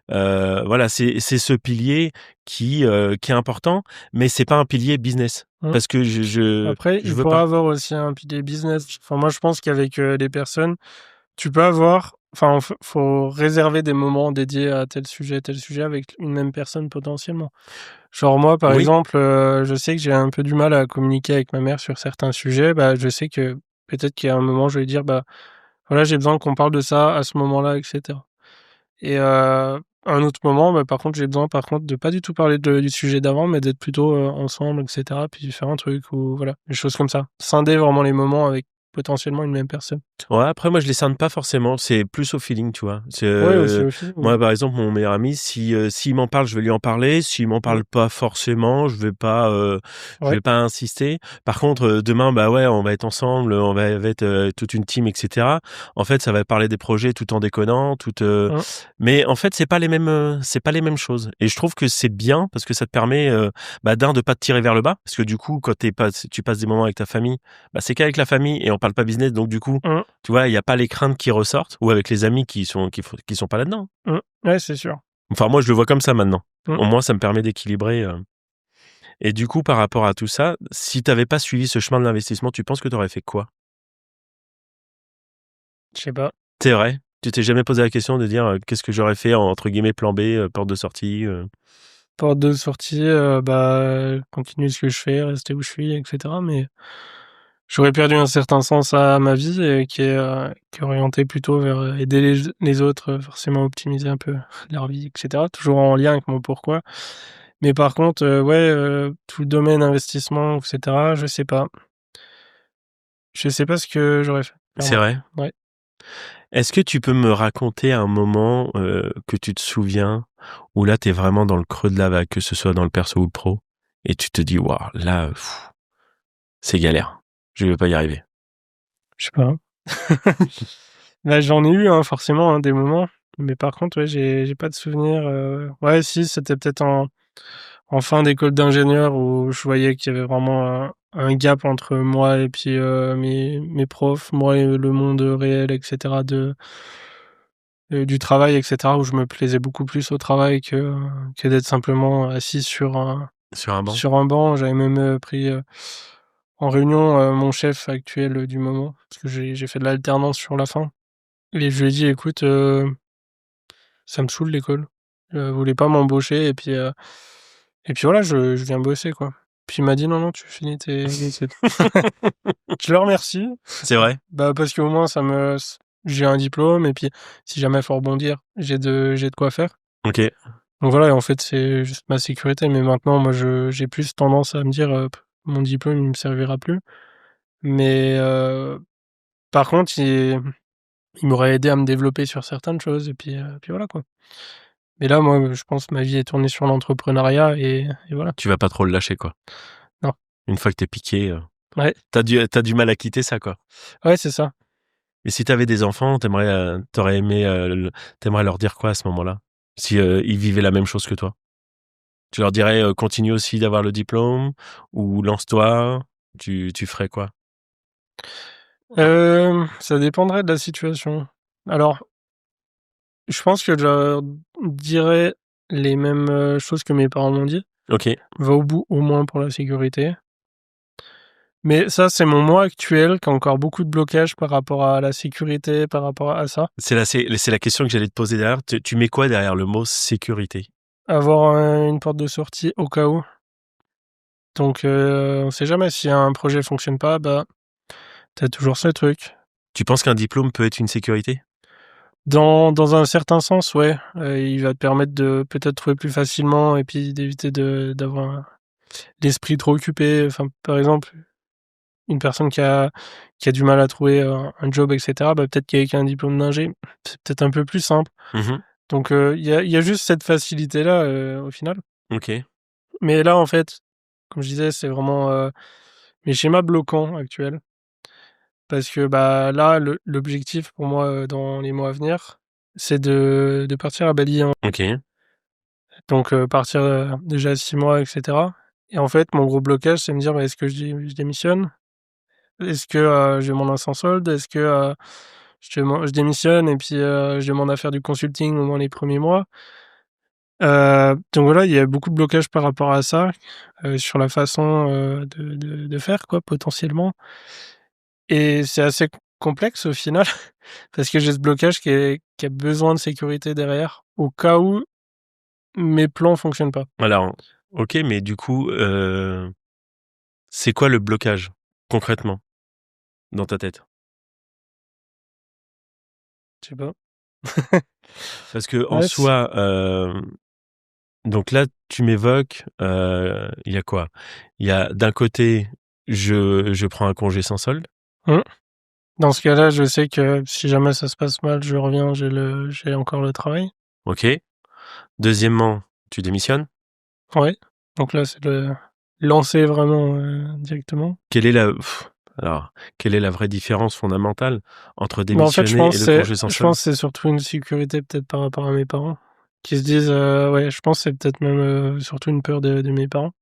Voilà, c'est ce pilier qui est important, mais c'est pas un pilier business. mmh. Parce que Après, je il veux pourra pas. avoir aussi un pilier business. Enfin, moi, je pense qu'avec, les personnes, tu peux avoir enfin, faut réserver des moments dédiés à tel sujet avec une même personne potentiellement. Genre moi, par Oui, exemple, je sais que j'ai un peu du mal à communiquer avec ma mère sur certains sujets. Bah, je sais que peut-être qu'il y a un moment, je vais lui dire: «Bah, voilà, j'ai besoin qu'on parle de ça à ce moment-là» et cetera Et un autre moment, bah, par contre, j'ai besoin de pas du tout parler du sujet d'avant, mais d'être plutôt ensemble, etc. Puis faire un truc ou voilà, des choses comme ça. Scinder vraiment les moments avec potentiellement une même personne. Ouais, après moi je les scinde pas forcément, c'est plus au feeling, tu vois? C'est, Ouais, aussi au film. moi par exemple mon meilleur ami s'il m'en parle, je vais lui en parler, s'il m'en Ouais. parle pas forcément, je Ouais. vais pas insister. Par contre, demain, bah ouais, on va être ensemble, on va être, toute une team et cetera. En fait, ça va parler des projets tout en déconnant, Mmh. mais en fait, c'est pas les mêmes choses et je trouve que c'est bien parce que ça te permet, bah, de pas te tirer vers le bas parce que du coup, quand tu passes des moments avec ta famille, bah, c'est qu'avec la famille et on parle pas business donc du coup, Mmh. tu vois, il y a pas les craintes qui ressortent ou avec les amis qui sont pas là-dedans. Mmh. Ouais, c'est sûr. Enfin, moi, je le vois comme ça maintenant. Mmh. Au moins, ça me permet d'équilibrer. Et du coup, par rapport à tout ça, si t'avais pas suivi ce chemin de l'investissement, tu penses que tu aurais fait quoi? Je sais pas. C'est vrai? Tu t'es jamais posé la question de dire, qu'est-ce que j'aurais fait entre guillemets «plan B», porte de sortie, Porte de sortie, bah, continuer ce que je fais, rester où je suis, et cetera. Mais j'aurais perdu un certain sens à ma vie et qui est orienté plutôt vers aider les autres, forcément optimiser un peu leur vie, et cetera. Toujours en lien avec mon pourquoi. Mais par contre, ouais, tout le domaine investissement, et cetera, je sais pas. Je sais pas ce que j'aurais fait, c'est clairement. vrai? Ouais. Est-ce que tu peux me raconter un moment, que tu te souviens où là, tu es vraiment dans le creux de la vague, que ce soit dans le perso ou le pro et tu te dis: «Waouh, là, c'est galère, je vais pas y arriver». Je sais pas. Bah, j'en ai eu, hein, forcément, hein, des moments. Mais par contre, ouais, j'ai pas de souvenir, ouais, si, c'était peut-être en fin d'école d'ingénieur où je voyais qu'il y avait vraiment un gap entre moi et puis, mes profs, moi et le monde réel, et cetera, du travail, et cetera, où je me plaisais beaucoup plus au travail que d'être simplement assis Sur un banc? sur un banc. J'avais même, pris, en réunion, mon chef actuel, du moment, parce que j'ai fait de l'alternance sur la fin et je lui ai dit: «Écoute, ça me saoule l'école. Vous voulez pas m'embaucher et puis voilà, je viens bosser, quoi». Puis il m'a dit: «Non, non, tu finis tes études». Je le remercie, C'est vrai? bah, parce qu'au moins j'ai un diplôme et puis si jamais il faut rebondir, j'ai de quoi faire. OK. Donc voilà, et en fait, c'est juste ma sécurité, mais maintenant moi j'ai plus tendance à me dire, «Mon diplôme, il me servira plus». Mais par contre, il m'aurait aidé à me développer sur certaines choses et puis voilà, quoi. Mais là, moi, je pense que ma vie est tournée sur l'entrepreneuriat et voilà. Tu vas pas trop le lâcher, quoi. Non. Une fois que tu es piqué, Ouais, tu du mal à quitter ça, quoi. ouais, c'est ça. Et si tu avais des enfants, tu aimé, tu leur dire quoi à ce moment-là? Si, ils vivaient la même chose que toi? Tu leur dirais, «Continue aussi d'avoir le diplôme» ou «Lance-toi»? Tu ferais quoi? Ça dépendrait de la situation. Alors, je pense que je leur dirais les mêmes, choses que mes parents m'ont dit. OK. Va au bout, au moins pour la sécurité. Mais ça, c'est mon moi actuel qui a encore beaucoup de blocages par rapport à la sécurité, par rapport à ça. C'est la question que j'allais te poser derrière. Tu mets quoi derrière le mot sécurité? Avoir, une porte de sortie au cas où. Donc on sait jamais, si un projet fonctionne pas, bah, tu as toujours ce truc. Tu penses qu'un diplôme peut être une sécurité? Dans un certain sens, ouais, il va te permettre de peut-être trouver plus facilement et puis d'éviter d'avoir l'esprit trop occupé. Enfin, par exemple, une personne qui a du mal à trouver un job, et cetera, bah, peut-être qu'avec un diplôme d'ingé, c'est peut-être un peu plus simple. Mmh. Donc il y a juste cette facilité-là, au final. OK. Mais là, en fait, comme je disais, c'est vraiment, mes schémas bloquants actuels. Parce que, bah, là, l'objectif pour moi, dans les mois à venir, c'est de partir à Bali, hein. OK. Donc partir, déjà 6 mois, et cetera. Et en fait, mon gros blocage, c'est me dire: «Bah, est-ce que je démissionne? Est-ce que, je demande un sans solde? Est-ce que, je démissionne et puis, je demande à faire du consulting au moins les premiers mois?» Donc voilà, il y a beaucoup de blocages par rapport à ça, sur la façon, de faire, quoi, potentiellement. Et c'est assez complexe au final parce que j'ai ce blocage qui a besoin de sécurité derrière, au cas où mes plans fonctionnent pas. Alors, OK, mais du coup, c'est quoi le blocage, concrètement, dans ta tête? Je sais pas. Parce que en Ouais, soi, donc là, tu m'évoques, il y a quoi? Il y a d'un côté, je prends un congé sans solde. mmh. Dans ce cas-là, je sais que si jamais ça se passe mal, je reviens, j'ai encore le travail. OK. Deuxièmement, tu démissionnes. Ouais, donc là, c'est le lancer vraiment, directement. Quelle est la alors, quelle est la vraie différence fondamentale entre Mais en fait, démissionner et le congé sans je solde? pense que c'est surtout une sécurité peut-être par rapport à mes parents, qui se disent, ouais, je pense que c'est peut-être même, surtout une peur de mes parents.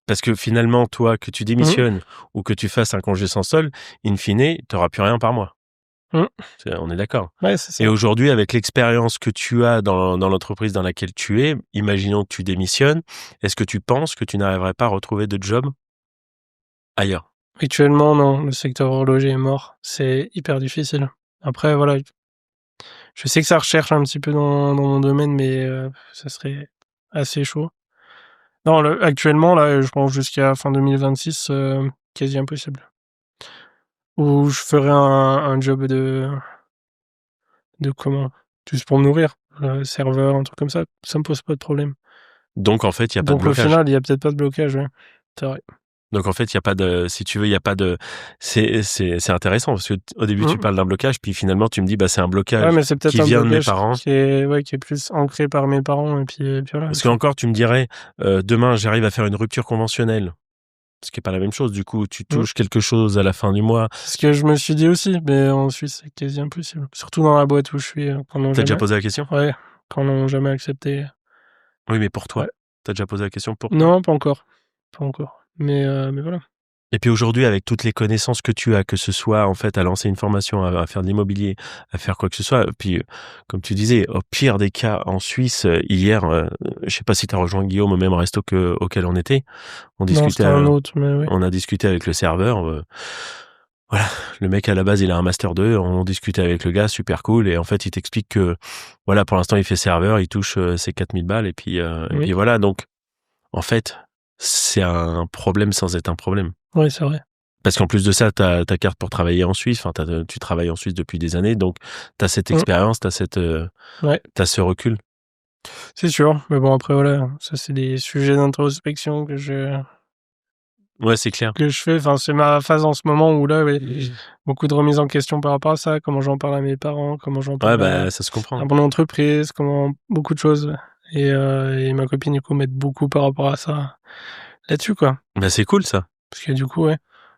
Parce que finalement, toi, que tu Mmh, démissionnes ou que tu fasses un congé sans solde, in fine, tu auras plus rien par mois. mmh, On est d'accord. ouais, c'est Et ça. aujourd'hui, avec l'expérience que tu as dans l'entreprise dans laquelle tu es, imaginons que tu démissionnes, est-ce que tu penses que tu n'arriverais pas à retrouver de job ailleurs? Actuellement, non, le secteur horloger est mort, c'est hyper difficile. Après voilà, je sais que ça recherche un petit peu dans mon domaine, mais ça serait assez chaud. Non, le actuellement, là, je pense jusqu'à fin 2026, quasi impossible. Ou je ferais un job de comment? Juste pour me nourrir, serveur, un truc comme ça me pose pas de problème. Donc en fait, il y a pas de Donc au blocage. final, il y a peut-être pas de blocage, ouais. C'est vrai. Donc en fait, il y a pas de si tu veux, il y a pas de c'est intéressant parce que au début, tu Mmh. parles d'un blocage, puis finalement, tu me dis: «Bah, c'est un Ouais, blocage mais c'est peut-être qui un vient de mes blocage parents». qui est ouais, qui est plus ancré par mes parents et puis voilà, Parce tu vois? qu'encore, tu me dirais, demain, j'arrive à faire une rupture conventionnelle, ce qui est pas la même chose. Du coup, tu Mmh. touches quelque chose à la fin du mois. C'est ce que je me suis dit aussi, mais en Suisse, c'est quasi impossible. Surtout dans la boîte où je suis, qu'en ont Tu as déjà jamais posé la question? ouais, qu'en ont jamais accepté. Oui, mais pour toi? Ouais. Tu as déjà posé la question pour toi? Non, pas encore, pas encore. Mais voilà. Et puis aujourd'hui, avec toutes les connaissances que tu as, que ce soit en fait à lancer une formation, à faire de l'immobilier, à faire quoi que ce soit, puis comme tu disais, au pire des cas en Suisse, hier, je sais pas si tu as rejoint Guillaume au même resto auquel on était. On Non, discutait, c'était un autre, mais oui. on a discuté avec le serveur. Voilà, le mec à la base il a un master 2, on discutait avec le gars, super cool, et en fait il t'explique que voilà, pour l'instant il fait serveur, il touche ses 4000 balles, et Oui, puis voilà, donc en fait c'est un problème sans être un problème. oui, c'est vrai. Parce qu'en plus de ça, tu as ta carte pour travailler en Suisse, enfin tu travailles en Suisse depuis des années, donc tu as cette Mmh, expérience, ouais, tu ce recul. c'est sûr, mais bon après voilà, ça c'est des sujets d'introspection Ouais, c'est clair. que je fais. Enfin, c'est ma phase en ce moment où là, ouais, beaucoup de remise en question par rapport à ça, comment j'en parle à mes parents, comment j'en Ouais, parle bah, ça se à comprend. mon entreprise, comment beaucoup de choses et ma copine du coup m'aide beaucoup par rapport à ça, là-dessus quoi. Bah, c'est cool ça. Parce que du coup, ouais,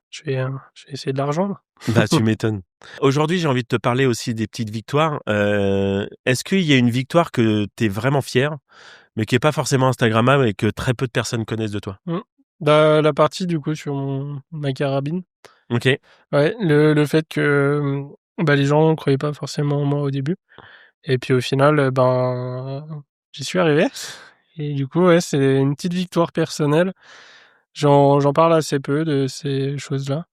je vais essayer de la rejoindre. Bah, tu m'étonnes. Aujourd'hui, j'ai envie de te parler aussi des petites victoires. Est-ce qu'il y a une victoire que tu es vraiment fier, mais qui est pas forcément instagrammable et que très peu de personnes connaissent de toi? Mmh. Bah, la partie du coup sur ma carabine, OK. ouais, le fait que, bah, les gens croyaient pas forcément en moi au début et puis au final, ben, j'y suis arrivé et du coup, ouais, c'est une petite victoire personnelle. J'en parle assez peu de ces choses-là,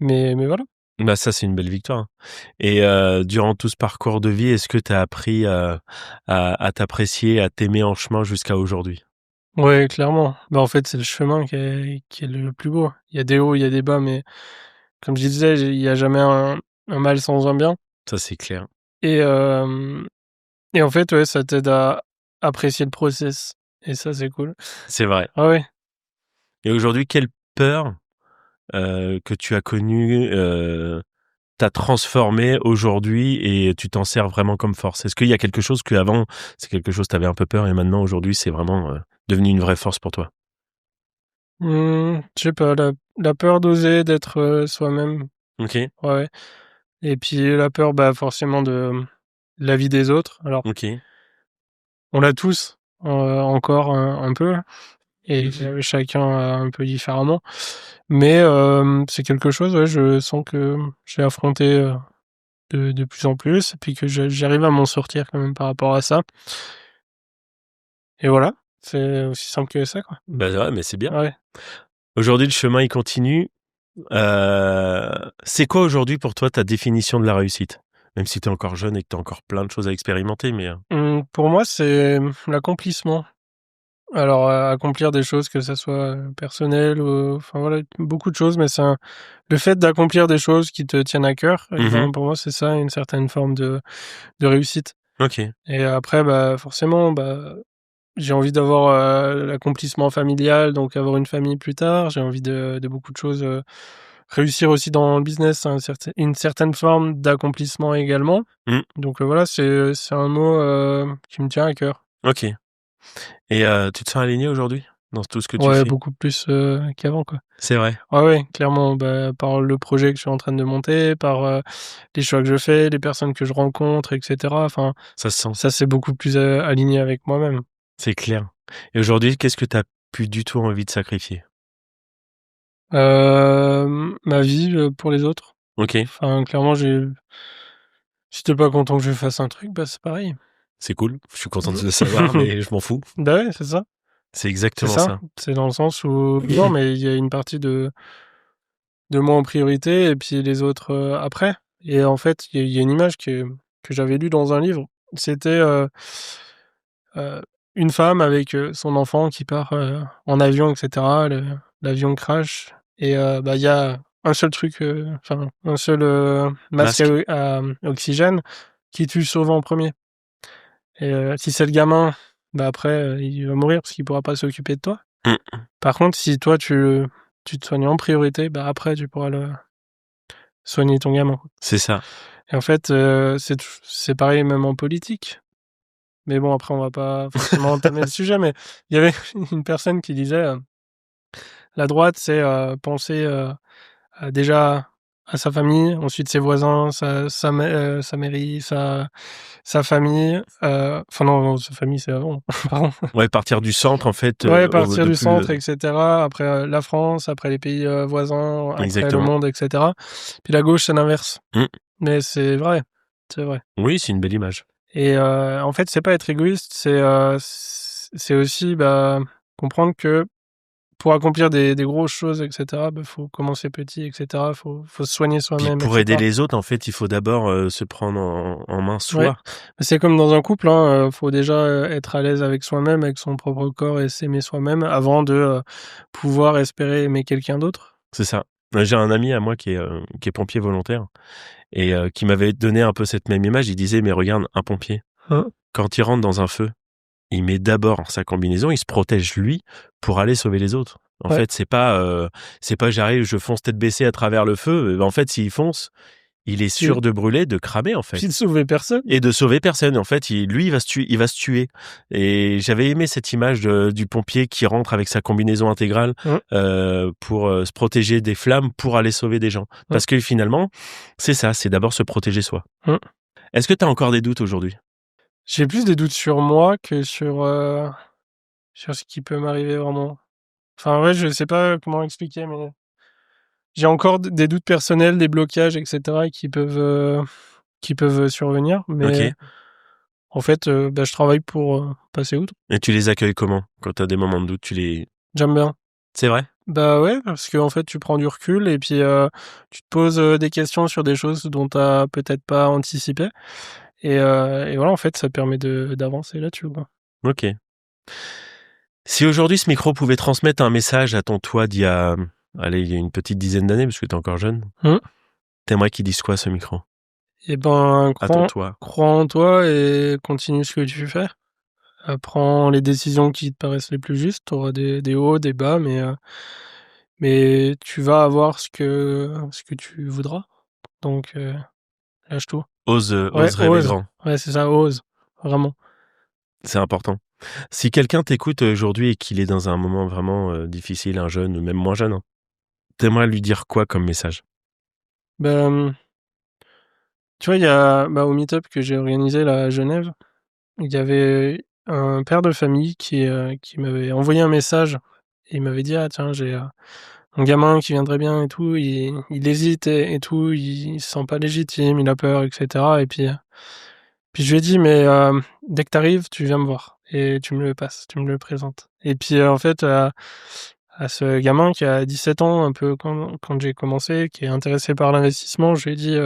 mais voilà. Bah, ça, c'est une belle victoire, hein. Et durant tout ce parcours de vie, est-ce que tu as appris, à t'apprécier, à t'aimer en chemin jusqu'à aujourd'hui? Ouais, clairement. Bah, en fait, c'est le chemin qui est le plus beau. Il y a des hauts, il y a des bas, mais comme je disais, il y a jamais un mal sans un bien Ça, c'est clair. et hem et en fait, ouais, ça t'aide à apprécier le process et ça, c'est cool. C'est vrai. Ah ouais. Et aujourd'hui, quelle peur, que tu as connue, t'a transformé aujourd'hui et tu t'en sers vraiment comme force? Est-ce qu'il y a quelque chose qu'avant, c'est quelque chose tu avais un peu peur et maintenant aujourd'hui, c'est vraiment, devenu une vraie force pour toi? Je sais pas, la peur d'oser, d'être, soi-même, OK, ouais et puis la peur, bah, forcément de la vie des autres. Alors, OK. on l'a tous, encore un peu et chacun, un peu différemment. Mais c'est quelque chose, ouais, je sens que j'ai affronté, de plus en plus et puis que j'arrive à m'en sortir quand même par rapport à ça et voilà, c'est aussi simple que ça, quoi. Bah, ouais, mais c'est bien. Ouais. Aujourd'hui, le chemin, il continue. C'est quoi aujourd'hui pour toi ta définition de la réussite? Même si tu es encore jeune et que tu as encore plein de choses à expérimenter, mais Pour moi, c'est, l'accomplissement. Alors, accomplir des choses, que ça soit, personnel ou enfin voilà, beaucoup de choses, mais le fait d'accomplir des choses qui te tiennent à cœur et ben, pour moi, c'est ça une certaine forme de réussite. OK. Et après, bah, forcément, bah, j'ai envie d'avoir, l'accomplissement familial, donc avoir une famille plus tard. J'ai envie de beaucoup de choses, réussir aussi dans le business, une certaine forme d'accomplissement également. Mmh. Donc, voilà, c'est un mot, qui me tient à cœur. OK. Et tu te sens aligné aujourd'hui dans tout ce que tu Ouais, fais? beaucoup plus, qu'avant, quoi. C'est vrai? Ah ouais, clairement, bah, par le projet que je suis en train de monter, par, les choix que je fais, les personnes que je rencontre et cetera. Enfin, Ça se sent, ça, c'est beaucoup plus, aligné avec moi-même. c'est clair. Et aujourd'hui, qu'est-ce que tu as plus du tout envie de sacrifier? Ma vie, pour les autres. OK, Enfin, clairement, si tu pas content que je fasse un truc, bah, c'est pareil. c'est cool. Je suis content de le savoir, mais je m'en fous. Bah, ouais, c'est ça. C'est C'est exactement ça. ça. C'est dans le sens où non, mais il y a une partie de moi en priorité et puis les autres, après. Et en fait, il y a une image que j'avais lue dans un livre. C'était, heu, une femme avec, son enfant qui part, en avion et cetera. L'avion crash et bah, il y a un seul truc, enfin, un seul, masque Masque? oxygène qui tue souvent en premier. Et si c'est le gamin, bah, après, il va mourir parce qu'il pourra pas s'occuper de toi. Mmh, Par contre, si toi tu te soignes en priorité, bah, après tu pourras le soigner ton gamin. c'est ça. Et en fait, c'est pareil même en politique. Mais bon, après on va pas forcément entamer le sujet, mais il y avait une personne qui disait, la droite c'est, penser, déjà à sa famille, ensuite ses voisins, sa mairie, sa famille, enfin non, sa famille c'est avant, pardon. Ouais, partir du centre en fait, Ouais, au partir de du plus, centre et cetera, après, la France, après les pays, voisins, après le exactement. monde et cetera. Puis la gauche, c'est l'inverse. Mmh. Mais c'est vrai. Oui, c'est une belle image. Et en fait, c'est pas être égoïste, c'est aussi, bah, comprendre que pour accomplir des grosses choses et cetera, bah, faut commencer petit et cetera. Faut se soigner Puis soi-même et pour aider cetera. les autres, en fait, il faut d'abord, se prendre en main Ouais, soi. mais c'est comme dans un couple, hein, faut déjà, être à l'aise avec soi-même, avec son propre corps et s'aimer soi-même avant de, pouvoir espérer aimer quelqu'un d'autre. C'est ça. J'ai un ami à moi qui est pompier volontaire et qui m'avait donné un peu cette même image. Il disait: «Mais regarde, un pompier, Hein? quand il rentre dans un feu, il met d'abord sa combinaison, il se protège lui pour aller sauver les autres». En Ouais. fait, c'est pas j'arrive, je fonce tête baissée à travers le feu. En fait, s'il fonce, il est Puis sûr de brûler, de cramer, en fait. puis de sauver personne. Et de sauver personne. En fait, il va se tuer. Et j'avais aimé cette image du pompier qui rentre avec sa combinaison intégrale Mmh, pour se protéger des flammes, pour aller sauver des gens. mmh, Parce que finalement, c'est ça, c'est d'abord se protéger soi. mmh. Est-ce que tu as encore des doutes aujourd'hui? J'ai plus des doutes sur moi que sur ce qui peut m'arriver vraiment. Enfin, ouais, je sais pas comment expliquer, mais j'ai encore des doutes personnels, des blocages et cetera qui peuvent, survenir, mais OK. en fait, bah, je travaille pour, passer outre. Et tu les accueilles comment? Quand tu as des moments de doute, tu les J'aime bien. c'est vrai? Bah, ouais, parce qu'en fait, tu prends du recul et puis, tu te poses, des questions sur des choses dont tu as peut-être pas anticipé et voilà, en fait, ça permet d'avancer là-dessus, quoi. OK. Si aujourd'hui ce micro pouvait transmettre un message à ton toi d'il y a, allez, il y a une petite dizaine d'années, parce que tu es encore jeune, Mmh. t'aimerais qu'il dise quoi ce micro? Et ben, À ton toi? crois en toi et continue ce que tu fais. Prends les décisions qui te paraissent les plus justes. Tu auras des hauts, des bas, mais tu vas avoir ce que tu voudras. Donc, lâche tout. Ouais, Ose rêver ose. grand. Ouais, c'est ça, ose, vraiment. C'est important. Si quelqu'un t'écoute aujourd'hui et qu'il est dans un moment vraiment, difficile, un jeune ou même moins jeune, hein, tu lui dire quoi comme message? Ben, tu vois, il y a bah, au meet-up que j'ai organisé là à Genève, il y avait un père de famille qui m'avait envoyé un message et il m'avait dit: «Ah tiens, j'ai, un gamin qui viendrait bien et tout, il hésite et tout, il se sent pas légitime, il a peur et cetera» et puis je lui ai dit: «Mais dès que tu arrives, tu viens me voir et tu me le passes, tu me le présentes» et puis, en fait, à ce gamin qui a 17 ans, un peu quand j'ai commencé, qui est intéressé par l'investissement, je lui ai dit,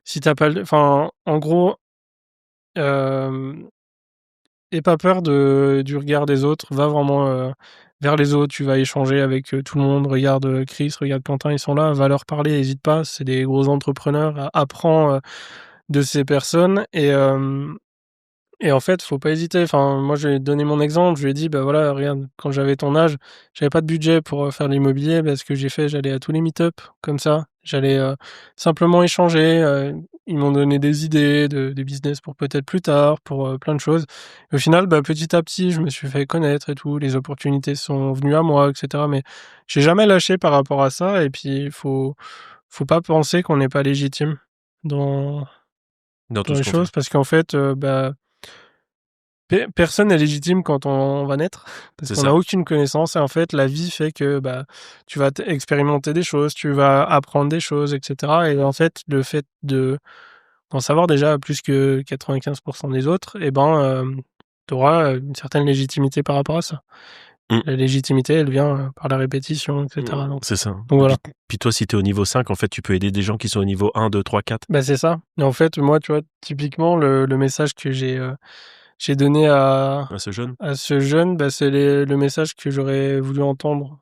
«Si tu as pas le» enfin, en gros, hem, Aie pas peur du regard des autres, va vraiment vers les autres, tu vas échanger avec tout le monde. Regarde Chris, regarde Quentin, ils sont là, va leur parler, hésite pas, c'est des gros entrepreneurs, apprends de ces personnes et en fait, faut pas hésiter. Enfin, moi, je lui ai donné mon exemple. Je lui ai dit, bah voilà, regarde, quand j'avais ton âge, j'avais pas de budget pour faire de l'immobilier. Bah, ce que j'ai fait, j'allais à tous les meet-up comme ça. J'allais simplement échanger. Ils m'ont donné des idées de business pour peut-être plus tard, pour plein de choses. Et au final, bah, petit à petit, je me suis fait connaître et tout. Les opportunités sont venues à moi, etc. Mais j'ai jamais lâché par rapport à ça. Et puis, faut pas penser qu'on n'est pas légitime dans Dans tout les ce qu'on fait. choses, parce qu'en fait, bah personne n'est légitime quand on va naître, parce C'est qu'on ça. n'a aucune connaissance et en fait, la vie fait que, bah, tu vas expérimenter des choses, tu vas apprendre des choses, et cetera et en fait, le fait d'en savoir déjà plus que 95% des autres et ben, tu auras une certaine légitimité par rapport à ça. Mmh. La légitimité, elle vient par la répétition, et cetera donc C'est ça. voilà. Puis toi, si tu es au niveau 5, en fait, tu peux aider des gens qui sont au niveau 1, 2, 3, 4. Bah, c'est ça et en fait, moi, tu vois, typiquement, le message que j'ai donné À ce jeune. à ce jeune, bah, c'est le message que j'aurais voulu entendre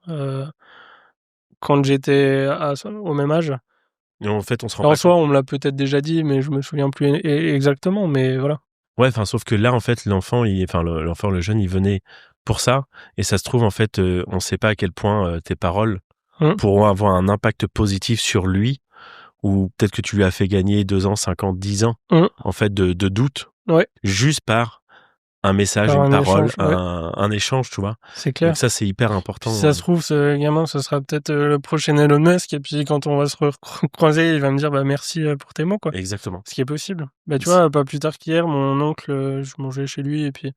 quand j'étais au même âge. Et en fait, on se rend En pas soi, compte. on me l'a peut-être déjà dit, mais je me souviens plus exactement, mais voilà. Ouais, enfin, sauf que là, en fait, l'enfant, le jeune, il venait pour ça. Et ça se trouve, en fait, on sait pas à quel point tes paroles Mmh. pourront avoir un impact positif sur lui. Ou peut-être que tu lui as fait gagner 2 ans, 5 ans, 10 ans, Mmh. en fait, de doute. Ouais. Juste par un message, Par une un parole, échange, ouais. un échange, tu vois. C'est Donc clair. ça, c'est hyper Puis important. si ça se trouve, ce gamin, ce sera peut-être le prochain Elon Musk et puis quand on va se croiser, il va me dire, bah, merci pour tes mots, quoi. Exactement. Ce qui est possible. Bah, tu vois, pas plus tard qu'hier, mon oncle, je mangeais chez lui et puis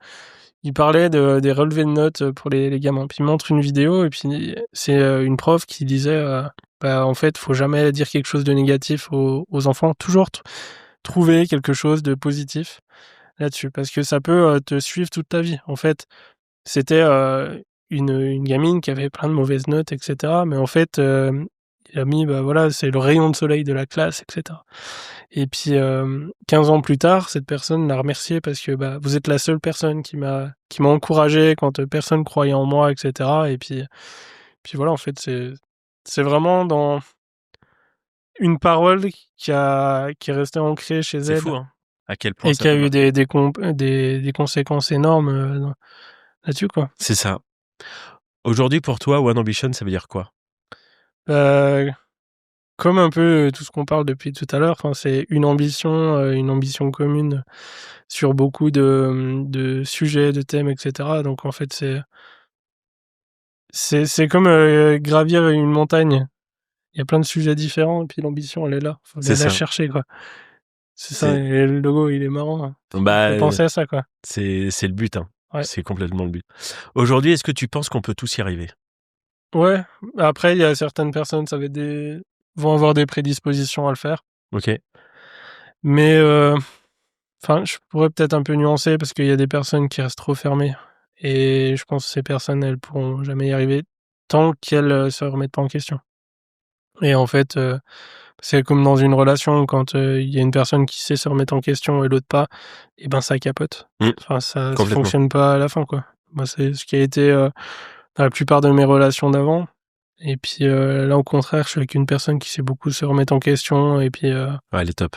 il parlait des relevés de notes pour les gamins. Puis il montre une vidéo et puis c'est une prof qui disait, bah, en fait, faut jamais dire quelque chose de négatif aux enfants. Toujours trouver quelque chose de positif là-dessus parce que ça peut te suivre toute ta vie. En fait, c'était une gamine qui avait plein de mauvaises notes, et cetera. Mais en fait, il a mis, bah voilà, c'est le rayon de soleil de la classe, et cetera. Et puis 15 ans plus tard, cette personne l'a remercié parce que bah, vous êtes la seule personne qui m'a encouragé quand personne croyait en moi, et cetera. Et puis voilà, en fait, c'est vraiment dans une parole qui est restée ancrée chez C'est elle fou, hein, à quel point et ça qui a peut eu marquer. des conséquences énormes là-dessus, quoi. C'est ça. Aujourd'hui, pour toi, One Ambition, ça veut dire quoi? Bah, comme un peu tout ce qu'on parle depuis tout à l'heure, enfin, c'est une ambition commune sur beaucoup de sujets, de thèmes, et cetera. Donc en fait, c'est comme gravir une montagne. Il y a plein de sujets différents et puis l'ambition, elle est là. Faut C'est aller la ça. chercher, quoi. C'est ça C'est et le logo, il est marrant, hein. bah, Fait penser à ça, quoi. c'est le but, hein. Ouais. C'est complètement le but. Aujourd'hui, est-ce que tu penses qu'on peut tous y arriver? Ouais, après il y a certaines personnes, vont avoir des prédispositions à le faire. OK. Mais enfin, je pourrais peut-être un peu nuancer parce qu'il y a des personnes qui restent trop fermées et je pense que ces personnes, elles pourront jamais y arriver tant qu'elles, se remettent pas en question et en fait, c'est comme dans une relation quand, il y a une personne qui sait se remettre en question et l'autre pas et ben, ça capote. Mmh. Enfin, ça Complètement. fonctionne pas à la fin, quoi. Moi, c'est ce qui a été, dans la plupart de mes relations d'avant et puis, là, au contraire, je suis avec une personne qui sait beaucoup se remettre en question et puis, Ouais, elle est top.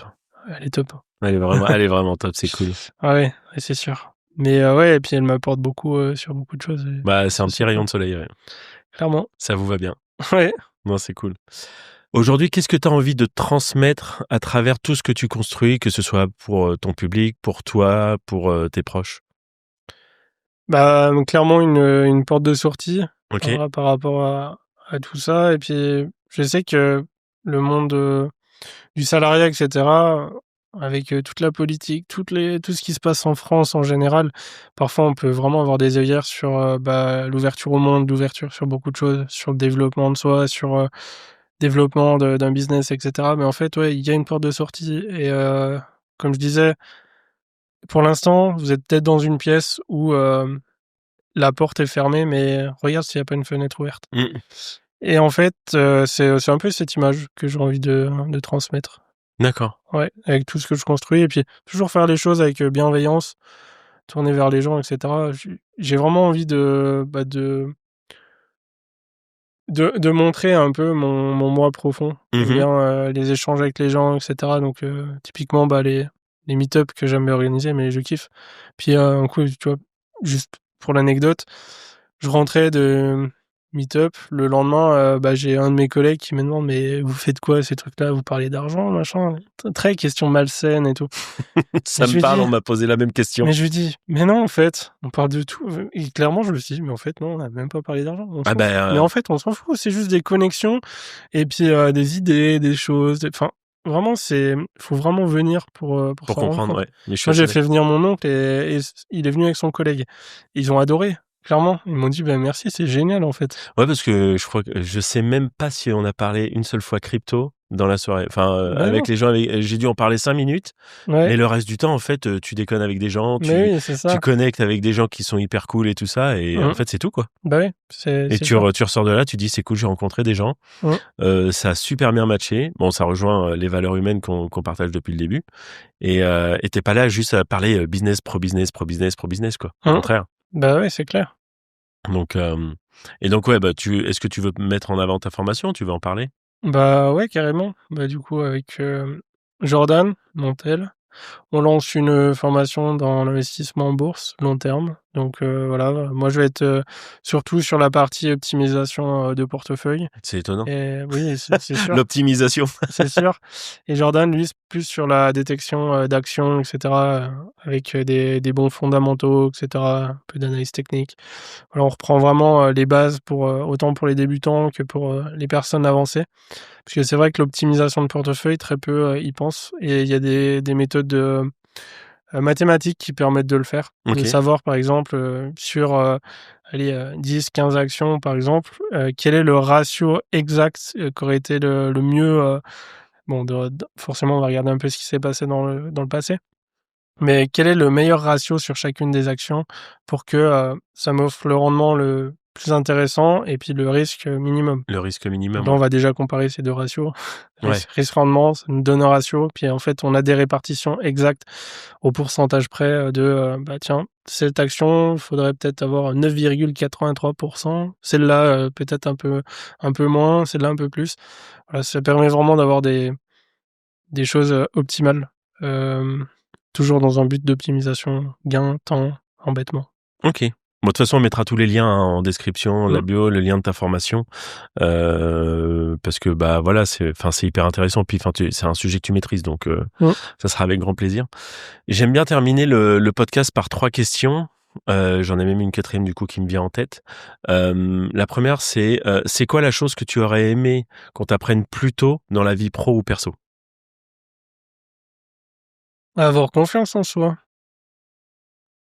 elle est top. Elle est vraiment top, c'est cool. Ah ouais, ouais, c'est sûr. Mais ouais et puis elle m'apporte beaucoup, sur beaucoup de choses et Bah, c'est un ça, petit c'est rayon cool. de soleil, ouais. Clairement. Ça vous va bien. Ouais. Non, c'est cool. Aujourd'hui, qu'est-ce que tu as envie de transmettre à travers tout ce que tu construis, que ce soit pour ton public, pour toi, pour tes proches? Bah, clairement une porte de sortie OK. par rapport à tout ça et puis je sais que le monde, du salariat et cetera, avec, toute la politique, tout ce qui se passe en France en général, parfois on peut vraiment avoir des œillères sur, bah, l'ouverture au monde, l'ouverture sur beaucoup de choses, sur le développement de soi, sur, développement d'un business et cetera. Mais en fait, ouais, il y a une porte de sortie et comme je disais, pour l'instant, vous êtes peut-être dans une pièce où, la porte est fermée, mais regarde s'il y a pas une fenêtre ouverte Mmh. et en fait, c'est un peu cette image que j'ai envie de transmettre. D'accord. Ouais, avec tout ce que je construis et puis toujours faire les choses avec, bienveillance, tourner vers les gens, etc. J'ai vraiment envie de montrer un peu mon moi profond. J'aime bien les échanges avec les gens, etc. Donc typiquement les meet-up que j'aime bien organiser, mais je kiffe. Puis un coup, tu vois, juste pour l'anecdote, je rentrais de meet-up, le lendemain, j'ai un de mes collègues qui me demande: «Mais vous faites quoi ces trucs-là? Vous parlez d'argent, machin?» Très question malsaine et tout. Ça me parle, on m'a posé la même question. Mais je lui dis: «Mais non, en fait, on parle de tout». Et clairement, je me suis dit: «Mais en fait, non, on n'a même pas parlé d'argent. Mais en fait, on s'en fout, c'est juste des connexions et puis des idées, des choses, enfin, vraiment, faut vraiment venir pour s'en rendre comprendre, compte». ouais. Mais Moi, j'ai fait venir mon oncle et il est venu avec son collègue. Ils ont adoré, clairement. Ils m'ont dit: «Bah, merci, c'est génial, en fait». Ouais, parce que je sais même pas si on a parlé une seule fois crypto dans la soirée. Enfin, Bah, non. avec les gens, j'ai dû en parler 5 minutes, Ouais. mais le reste du temps, en fait, tu déconnes avec des gens, Mais oui, c'est tu ça. connectes avec des gens qui sont hyper cool et tout ça, et en fait, c'est tout, quoi. Bah, oui, c'est Et ça. tu ressors de là, tu dis: «C'est cool, j'ai rencontré des gens, ça a super bien matché». Bon, ça rejoint les valeurs humaines qu'on partage depuis le début, et tu pas là juste à parler business, pro-business, pro-business, pro-business, quoi. Au contraire. Bah, ouais, c'est clair. Donc, et donc, ouais, est-ce que tu veux mettre en avant ta formation? Tu veux en parler? Bah, ouais, carrément. Bah, du coup, avec Jordan Montel, on lance une formation dans l'investissement en bourse long terme. Donc voilà, moi je vais être surtout sur la partie optimisation de portefeuille. C'est étonnant. Et oui, c'est sûr. L'optimisation. C'est sûr. Et Jordan, lui, c'est plus sur la détection d'actions, etc., avec des bons fondamentaux, etc., un peu d'analyse technique. Voilà, on reprend vraiment les bases pour autant pour les débutants que pour les personnes avancées. Parce que c'est vrai que l'optimisation de portefeuille, très peu y pensent. Et il y a des méthodes mathématiques qui permettent de le faire. De OK. savoir, par exemple, sur 10, 15 actions, par exemple, quel est le ratio exact qu'aurait été le mieux. Bon, forcément, on va regarder un peu ce qui s'est passé dans le passé. Mais quel est le meilleur ratio sur chacune des actions pour que ça m'offre le rendement le plus intéressant et puis le risque minimum. Le risque Donc minimum, là, on ouais. va déjà comparer ces deux ratios. Ouais. Risque-rendement, ça nous donne un ratio. Puis en fait, on a des répartitions exactes au pourcentage près de tiens, cette action, il faudrait peut-être avoir 9,83%. Celle-là, peut-être un peu moins, celle-là un peu plus. Voilà, ça permet vraiment d'avoir des choses optimales. Toujours dans un but d'optimisation, gain, temps, embêtement. OK. Bon, de toute façon, on mettra tous les liens, hein, en description, la Mmh. bio, le lien de ta formation, parce que, bah, voilà, c'est hyper intéressant. Puis, c'est un sujet que tu maîtrises, donc Mmh. ça sera avec grand plaisir. J'aime bien terminer le podcast par 3 questions. J'en ai même une 4e, du coup, qui me vient en tête. La première, c'est quoi la chose que tu aurais aimé qu'on t'apprenne plus tôt dans la vie pro ou perso? Avoir confiance en soi.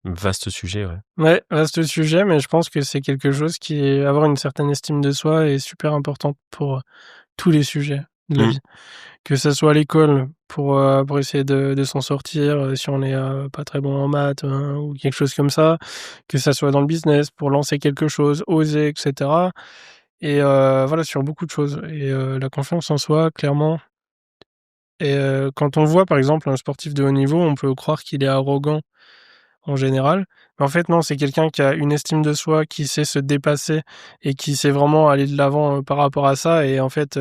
Vaste sujet, ouais. Ouais, vaste sujet, mais je pense que c'est quelque chose avoir une certaine estime de soi est super important pour tous les sujets de la Mmh. vie. Que ça soit à l'école pour essayer de s'en sortir, si on est pas très bon en maths, ou quelque chose comme ça. Que ça soit dans le business pour lancer quelque chose, oser, et cetera. Et voilà, sur beaucoup de choses. Et la confiance en soi, clairement. Et quand on voit, par exemple, un sportif de haut niveau, on peut croire qu'il est arrogant en général. Mais en fait, non, c'est quelqu'un qui a une estime de soi, qui sait se dépasser et qui sait vraiment aller de l'avant par rapport à ça. Et en fait,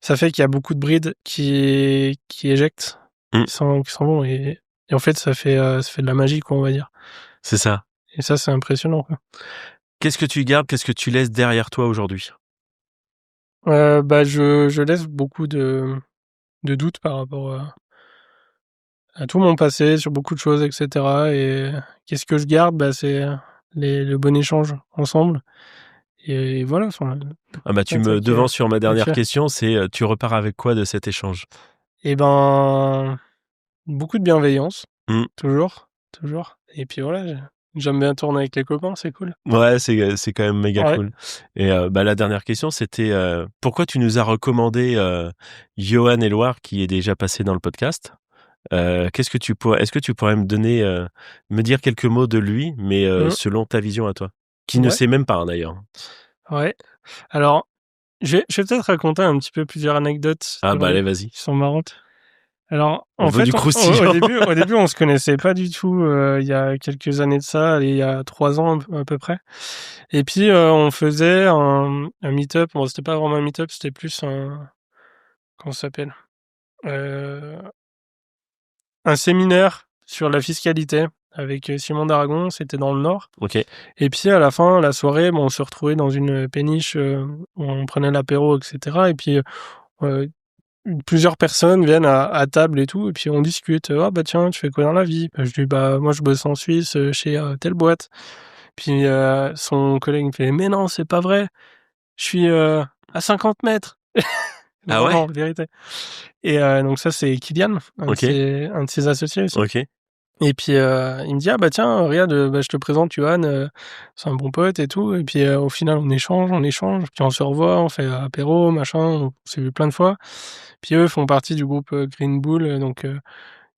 ça fait qu'il y a beaucoup de brides qui éjectent, Mmh. qui s'en vont. Et en fait, ça fait de la magie, quoi, on va dire. C'est ça. Et ça, c'est impressionnant, quoi. Qu'est-ce que tu gardes? Qu'est-ce que tu laisses derrière toi aujourd'hui? Je laisse beaucoup de doutes par rapport à tout mon passé, sur beaucoup de choses, et cetera. Et qu'est-ce que je garde? C'est le bon échange ensemble. Et voilà, enfin, Ah bah, tu c'est ça me qui est devances sur ma dernière fier. question, c'est, tu repars avec quoi de cet échange? Et beaucoup de bienveillance, Mmh. toujours, toujours. Et puis voilà, j'aime bien tourner avec les copains, c'est cool. Ouais, c'est quand même méga Ouais. cool. Et la dernière question, c'était, pourquoi tu nous as recommandé, Yoann Elwar, qui est déjà passé dans le podcast? Est-ce que tu pourrais me dire quelques mots de lui, mais Mmh. selon ta vision à toi? Qui ne Ouais, sait même pas, hein, d'ailleurs. ouais. Alors, je vais peut-être raconter un petit peu plusieurs anecdotes Ah sur bah, allez, lui, vas-y. qui sont marrantes. Alors, On en veut fait, du croustillant. au début, on se connaissait pas du tout. Il y a quelques années de ça, il y a 3 ans à peu près. Et puis, on faisait un meet-up. Bon, c'était pas vraiment un meet-up, c'était plus un... Comment ça s'appelle? Euh, un séminaire sur la fiscalité avec Simon d'Aragon. C'était dans le Nord. Ok. Et puis, à la fin, la soirée, bon, on se retrouvait dans une péniche où on prenait l'apéro, etc. Et puis, euh, plusieurs personnes viennent à table et tout, et puis on discute. Ah bah tiens, tu fais quoi dans la vie? Bah, je dis bah moi je bosse en Suisse chez telle boîte. Puis son collègue me fait mais non, c'est pas vrai. Je suis à 50 mètres. Ah ouais? Vraiment, vérité. Et donc ça c'est Kylian, Ok. un de ses associés aussi. Ok. Et puis il me dit ah bah tiens regarde bah, je te présente Johan, c'est un bon pote et tout. Et puis au final on échange, puis on se revoit, on fait apéro machin, on s'est vu plein de fois. Puis eux font partie du groupe Green Bull, donc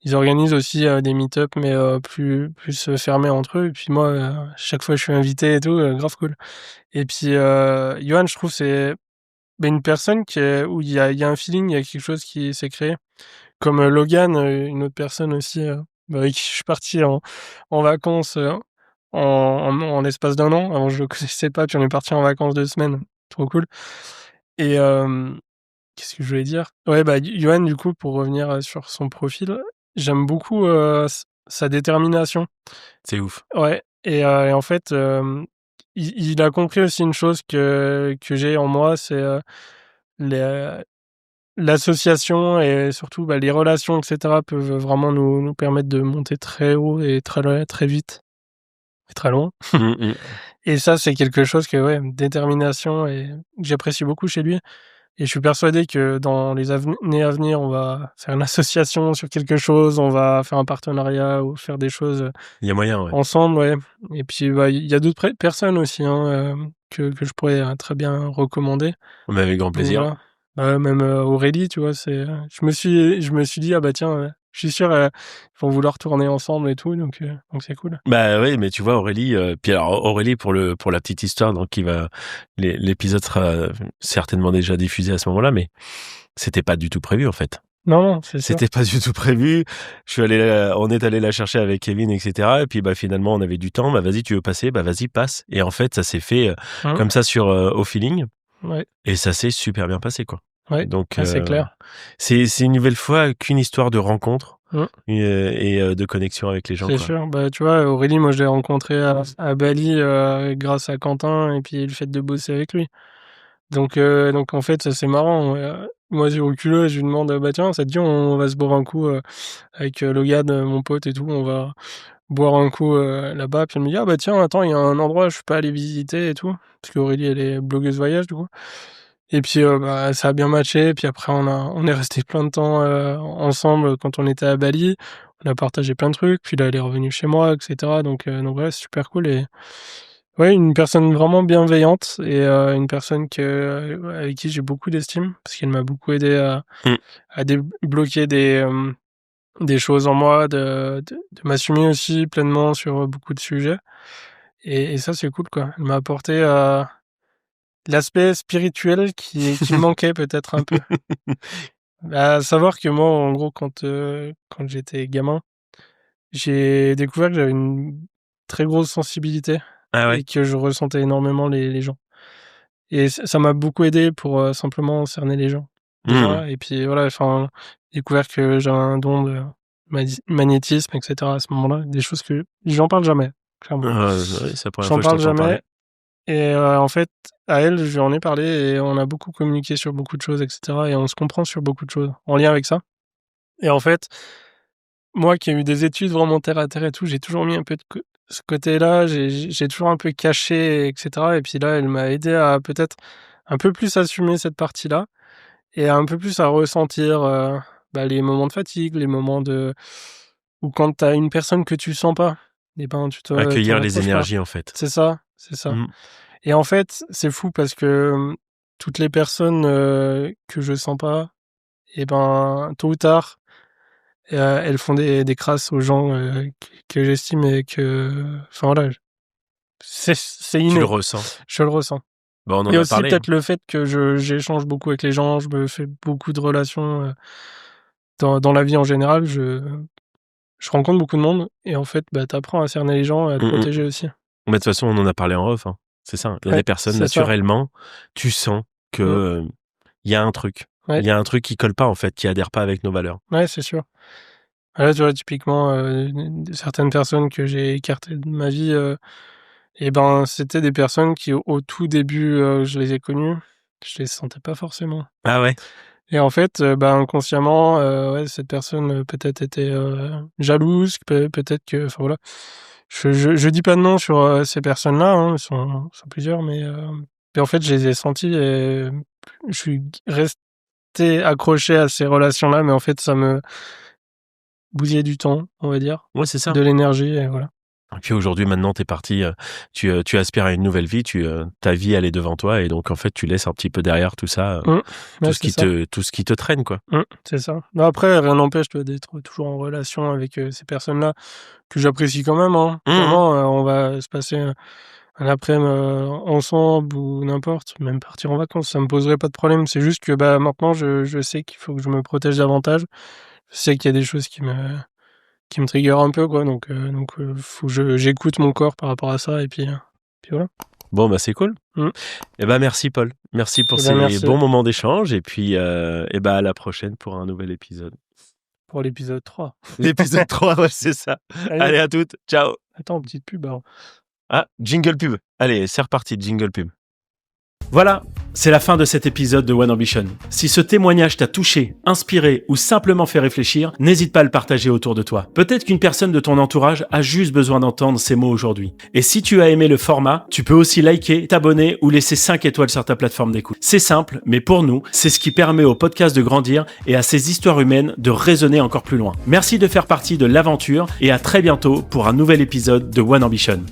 ils organisent aussi des meet-up mais plus fermés entre eux. Et puis moi chaque fois je suis invité et tout, grave cool. Et puis Johan je trouve c'est une personne où il y a un feeling, il y a quelque chose qui s'est créé. Comme Logan, une autre personne aussi, avec qui je suis parti en vacances en l'espace d'un an. Avant, je le connaissais pas, puis on est parti en vacances 2 semaines. Trop cool. Et qu'est-ce que je voulais dire? Ouais, bah, Yoann, du coup, pour revenir sur son profil, j'aime beaucoup sa détermination. C'est ouf. Ouais, et en fait, il a compris aussi une chose que j'ai en moi, c'est les l'association et surtout, bah, les relations, et cetera, peuvent vraiment nous permettre de monter très haut et très vite et très loin. Et ça, c'est quelque chose que, ouais, détermination et que j'apprécie beaucoup chez lui. Et je suis persuadé que dans les années à venir, on va faire une association sur quelque chose, on va faire un partenariat ou faire des choses Il y a moyen, ouais. ensemble, ouais. Et puis, bah, il y a d'autres personnes aussi hein, que je pourrais très bien recommander. Mais avec grand Donc plaisir. voilà. Même Aurélie, tu vois, je me suis dit ah bah tiens, je suis sûr ils vont vouloir tourner ensemble et tout, donc c'est cool. Bah oui, mais tu vois Aurélie, puis alors Aurélie pour la petite histoire, donc l'épisode sera certainement déjà diffusé à ce moment-là, mais c'était pas du tout prévu en fait. Non, c'est sûr. C'était pas du tout prévu. On est allé la chercher avec Kevin, etc. Et puis bah finalement on avait du temps. Bah vas-y, tu veux passer? Bah vas-y, passe. Et en fait ça s'est fait comme ça au feeling. Ouais. Et ça s'est super bien passé quoi. Ouais. Donc C'est clair. c'est une nouvelle fois qu'une histoire de rencontre et de connexion avec les gens. C'est quoi. sûr. Bah tu vois, Aurélie, moi je l'ai rencontrée à Bali grâce à Quentin et puis le fait de bosser avec lui. Donc en fait ça c'est marrant. Moi j'ai au culot, je lui demande bah tiens, ça te dit on va se boire un coup avec Logan, mon pote et tout, on va boire un coup là-bas. Puis elle me dit ah bah tiens attends il y a un endroit je suis pas allé visiter et tout parce qu'Aurélie elle est blogueuse voyage du coup. Et puis bah ça a bien matché. Puis après on est resté plein de temps ensemble quand on était à Bali. On a partagé plein de trucs. Puis là elle est revenue chez moi, etc. Donc ouais c'est super cool et ouais une personne vraiment bienveillante et une personne avec qui j'ai beaucoup d'estime parce qu'elle m'a beaucoup aidé à débloquer des choses en moi, de m'assumer aussi pleinement sur beaucoup de sujets. Et ça, c'est cool, quoi. Elle m'a apporté l'aspect spirituel qui me manquait peut-être un peu. À savoir que moi, en gros, quand j'étais gamin, j'ai découvert que j'avais une très grosse sensibilité Ah ouais. et que je ressentais énormément les gens. Et ça m'a beaucoup aidé pour simplement cerner les gens, déjà. Et puis voilà, enfin, découvert que j'avais un don de magnétisme, etc. à ce moment-là. Des choses que j'en parle jamais, clairement. Ouais, c'est la première J'en fois que je parle t'entends parler. jamais. Et en fait, à elle, je lui en ai parlé et on a beaucoup communiqué sur beaucoup de choses, etc. Et on se comprend sur beaucoup de choses en lien avec ça. Et en fait, moi qui ai eu des études vraiment terre à terre et tout, j'ai toujours mis un peu de ce côté-là, j'ai toujours un peu caché, etc. Et puis là, elle m'a aidé à peut-être un peu plus assumer cette partie-là et un peu plus à ressentir bah, les moments de fatigue, les moments où quand tu as une personne que tu sens pas, et ben tu t'en Accueillir les approches pas. énergies en fait. C'est ça, c'est ça. Mm. Et en fait, c'est fou parce que toutes les personnes que je sens pas, et ben tôt ou tard, elles font des crasses aux gens que j'estime et que, enfin voilà, c'est Tu le inné, ressens. je le ressens. Bon, on en Et a aussi parlé. peut-être le fait que j'échange beaucoup avec les gens, je me fais beaucoup de relations dans la vie en général, je rencontre beaucoup de monde et en fait, t'apprends à cerner les gens et à te protéger aussi. Mais de toute façon, on en a parlé en off, hein. C'est ça. Il y a des personnes, naturellement, tu sens que il y a un truc. Il y a un truc qui colle pas, en fait, qui adhère pas avec nos valeurs. Ouais, c'est sûr. Là, tu vois, typiquement, certaines personnes que j'ai écartées de ma vie, c'était des personnes qui, au tout début, je les ai connues, je les sentais pas forcément. Ah ouais? Et en fait, inconsciemment, cette personne, peut-être était, jalouse, peut-être que enfin voilà. Je dis pas de nom sur, ces personnes-là, hein, ils sont plusieurs, mais en fait, je les ai sentis et je suis resté accroché à ces relations-là, mais en fait, ça me bousillait du temps, on va dire. Ouais, c'est ça. De l'énergie et voilà. Et puis aujourd'hui, maintenant, t'es parti, tu aspires à une nouvelle vie, ta vie, elle est devant toi et donc en fait, tu laisses un petit peu derrière tout ça, tout ce qui te traîne, quoi. C'est ça. Non, après, rien n'empêche, tu vois, d'être toujours en relation avec, ces personnes-là que j'apprécie quand même, hein. Clairement, on va se passer un après-midi, ensemble ou n'importe, même partir en vacances, ça me poserait pas de problème. C'est juste que, maintenant, je sais qu'il faut que je me protège davantage. Je sais qu'il y a des choses qui me trigger un peu, quoi, donc faut que j'écoute mon corps par rapport à ça et puis voilà. Bon, c'est cool. Et merci Paul. Merci pour ces bons moments d'échange et puis à la prochaine pour un nouvel épisode. Pour l'épisode 3. L'épisode 3, ouais, c'est ça. Allez, à toutes. Ciao. Attends, petite pub alors. Ah, jingle pub. Allez, c'est reparti, jingle pub. Voilà, c'est la fin de cet épisode de One Ambition. Si ce témoignage t'a touché, inspiré ou simplement fait réfléchir, n'hésite pas à le partager autour de toi. Peut-être qu'une personne de ton entourage a juste besoin d'entendre ces mots aujourd'hui. Et si tu as aimé le format, tu peux aussi liker, t'abonner ou laisser 5 étoiles sur ta plateforme d'écoute. C'est simple, mais pour nous, c'est ce qui permet au podcast de grandir et à ces histoires humaines de résonner encore plus loin. Merci de faire partie de l'aventure et à très bientôt pour un nouvel épisode de One Ambition.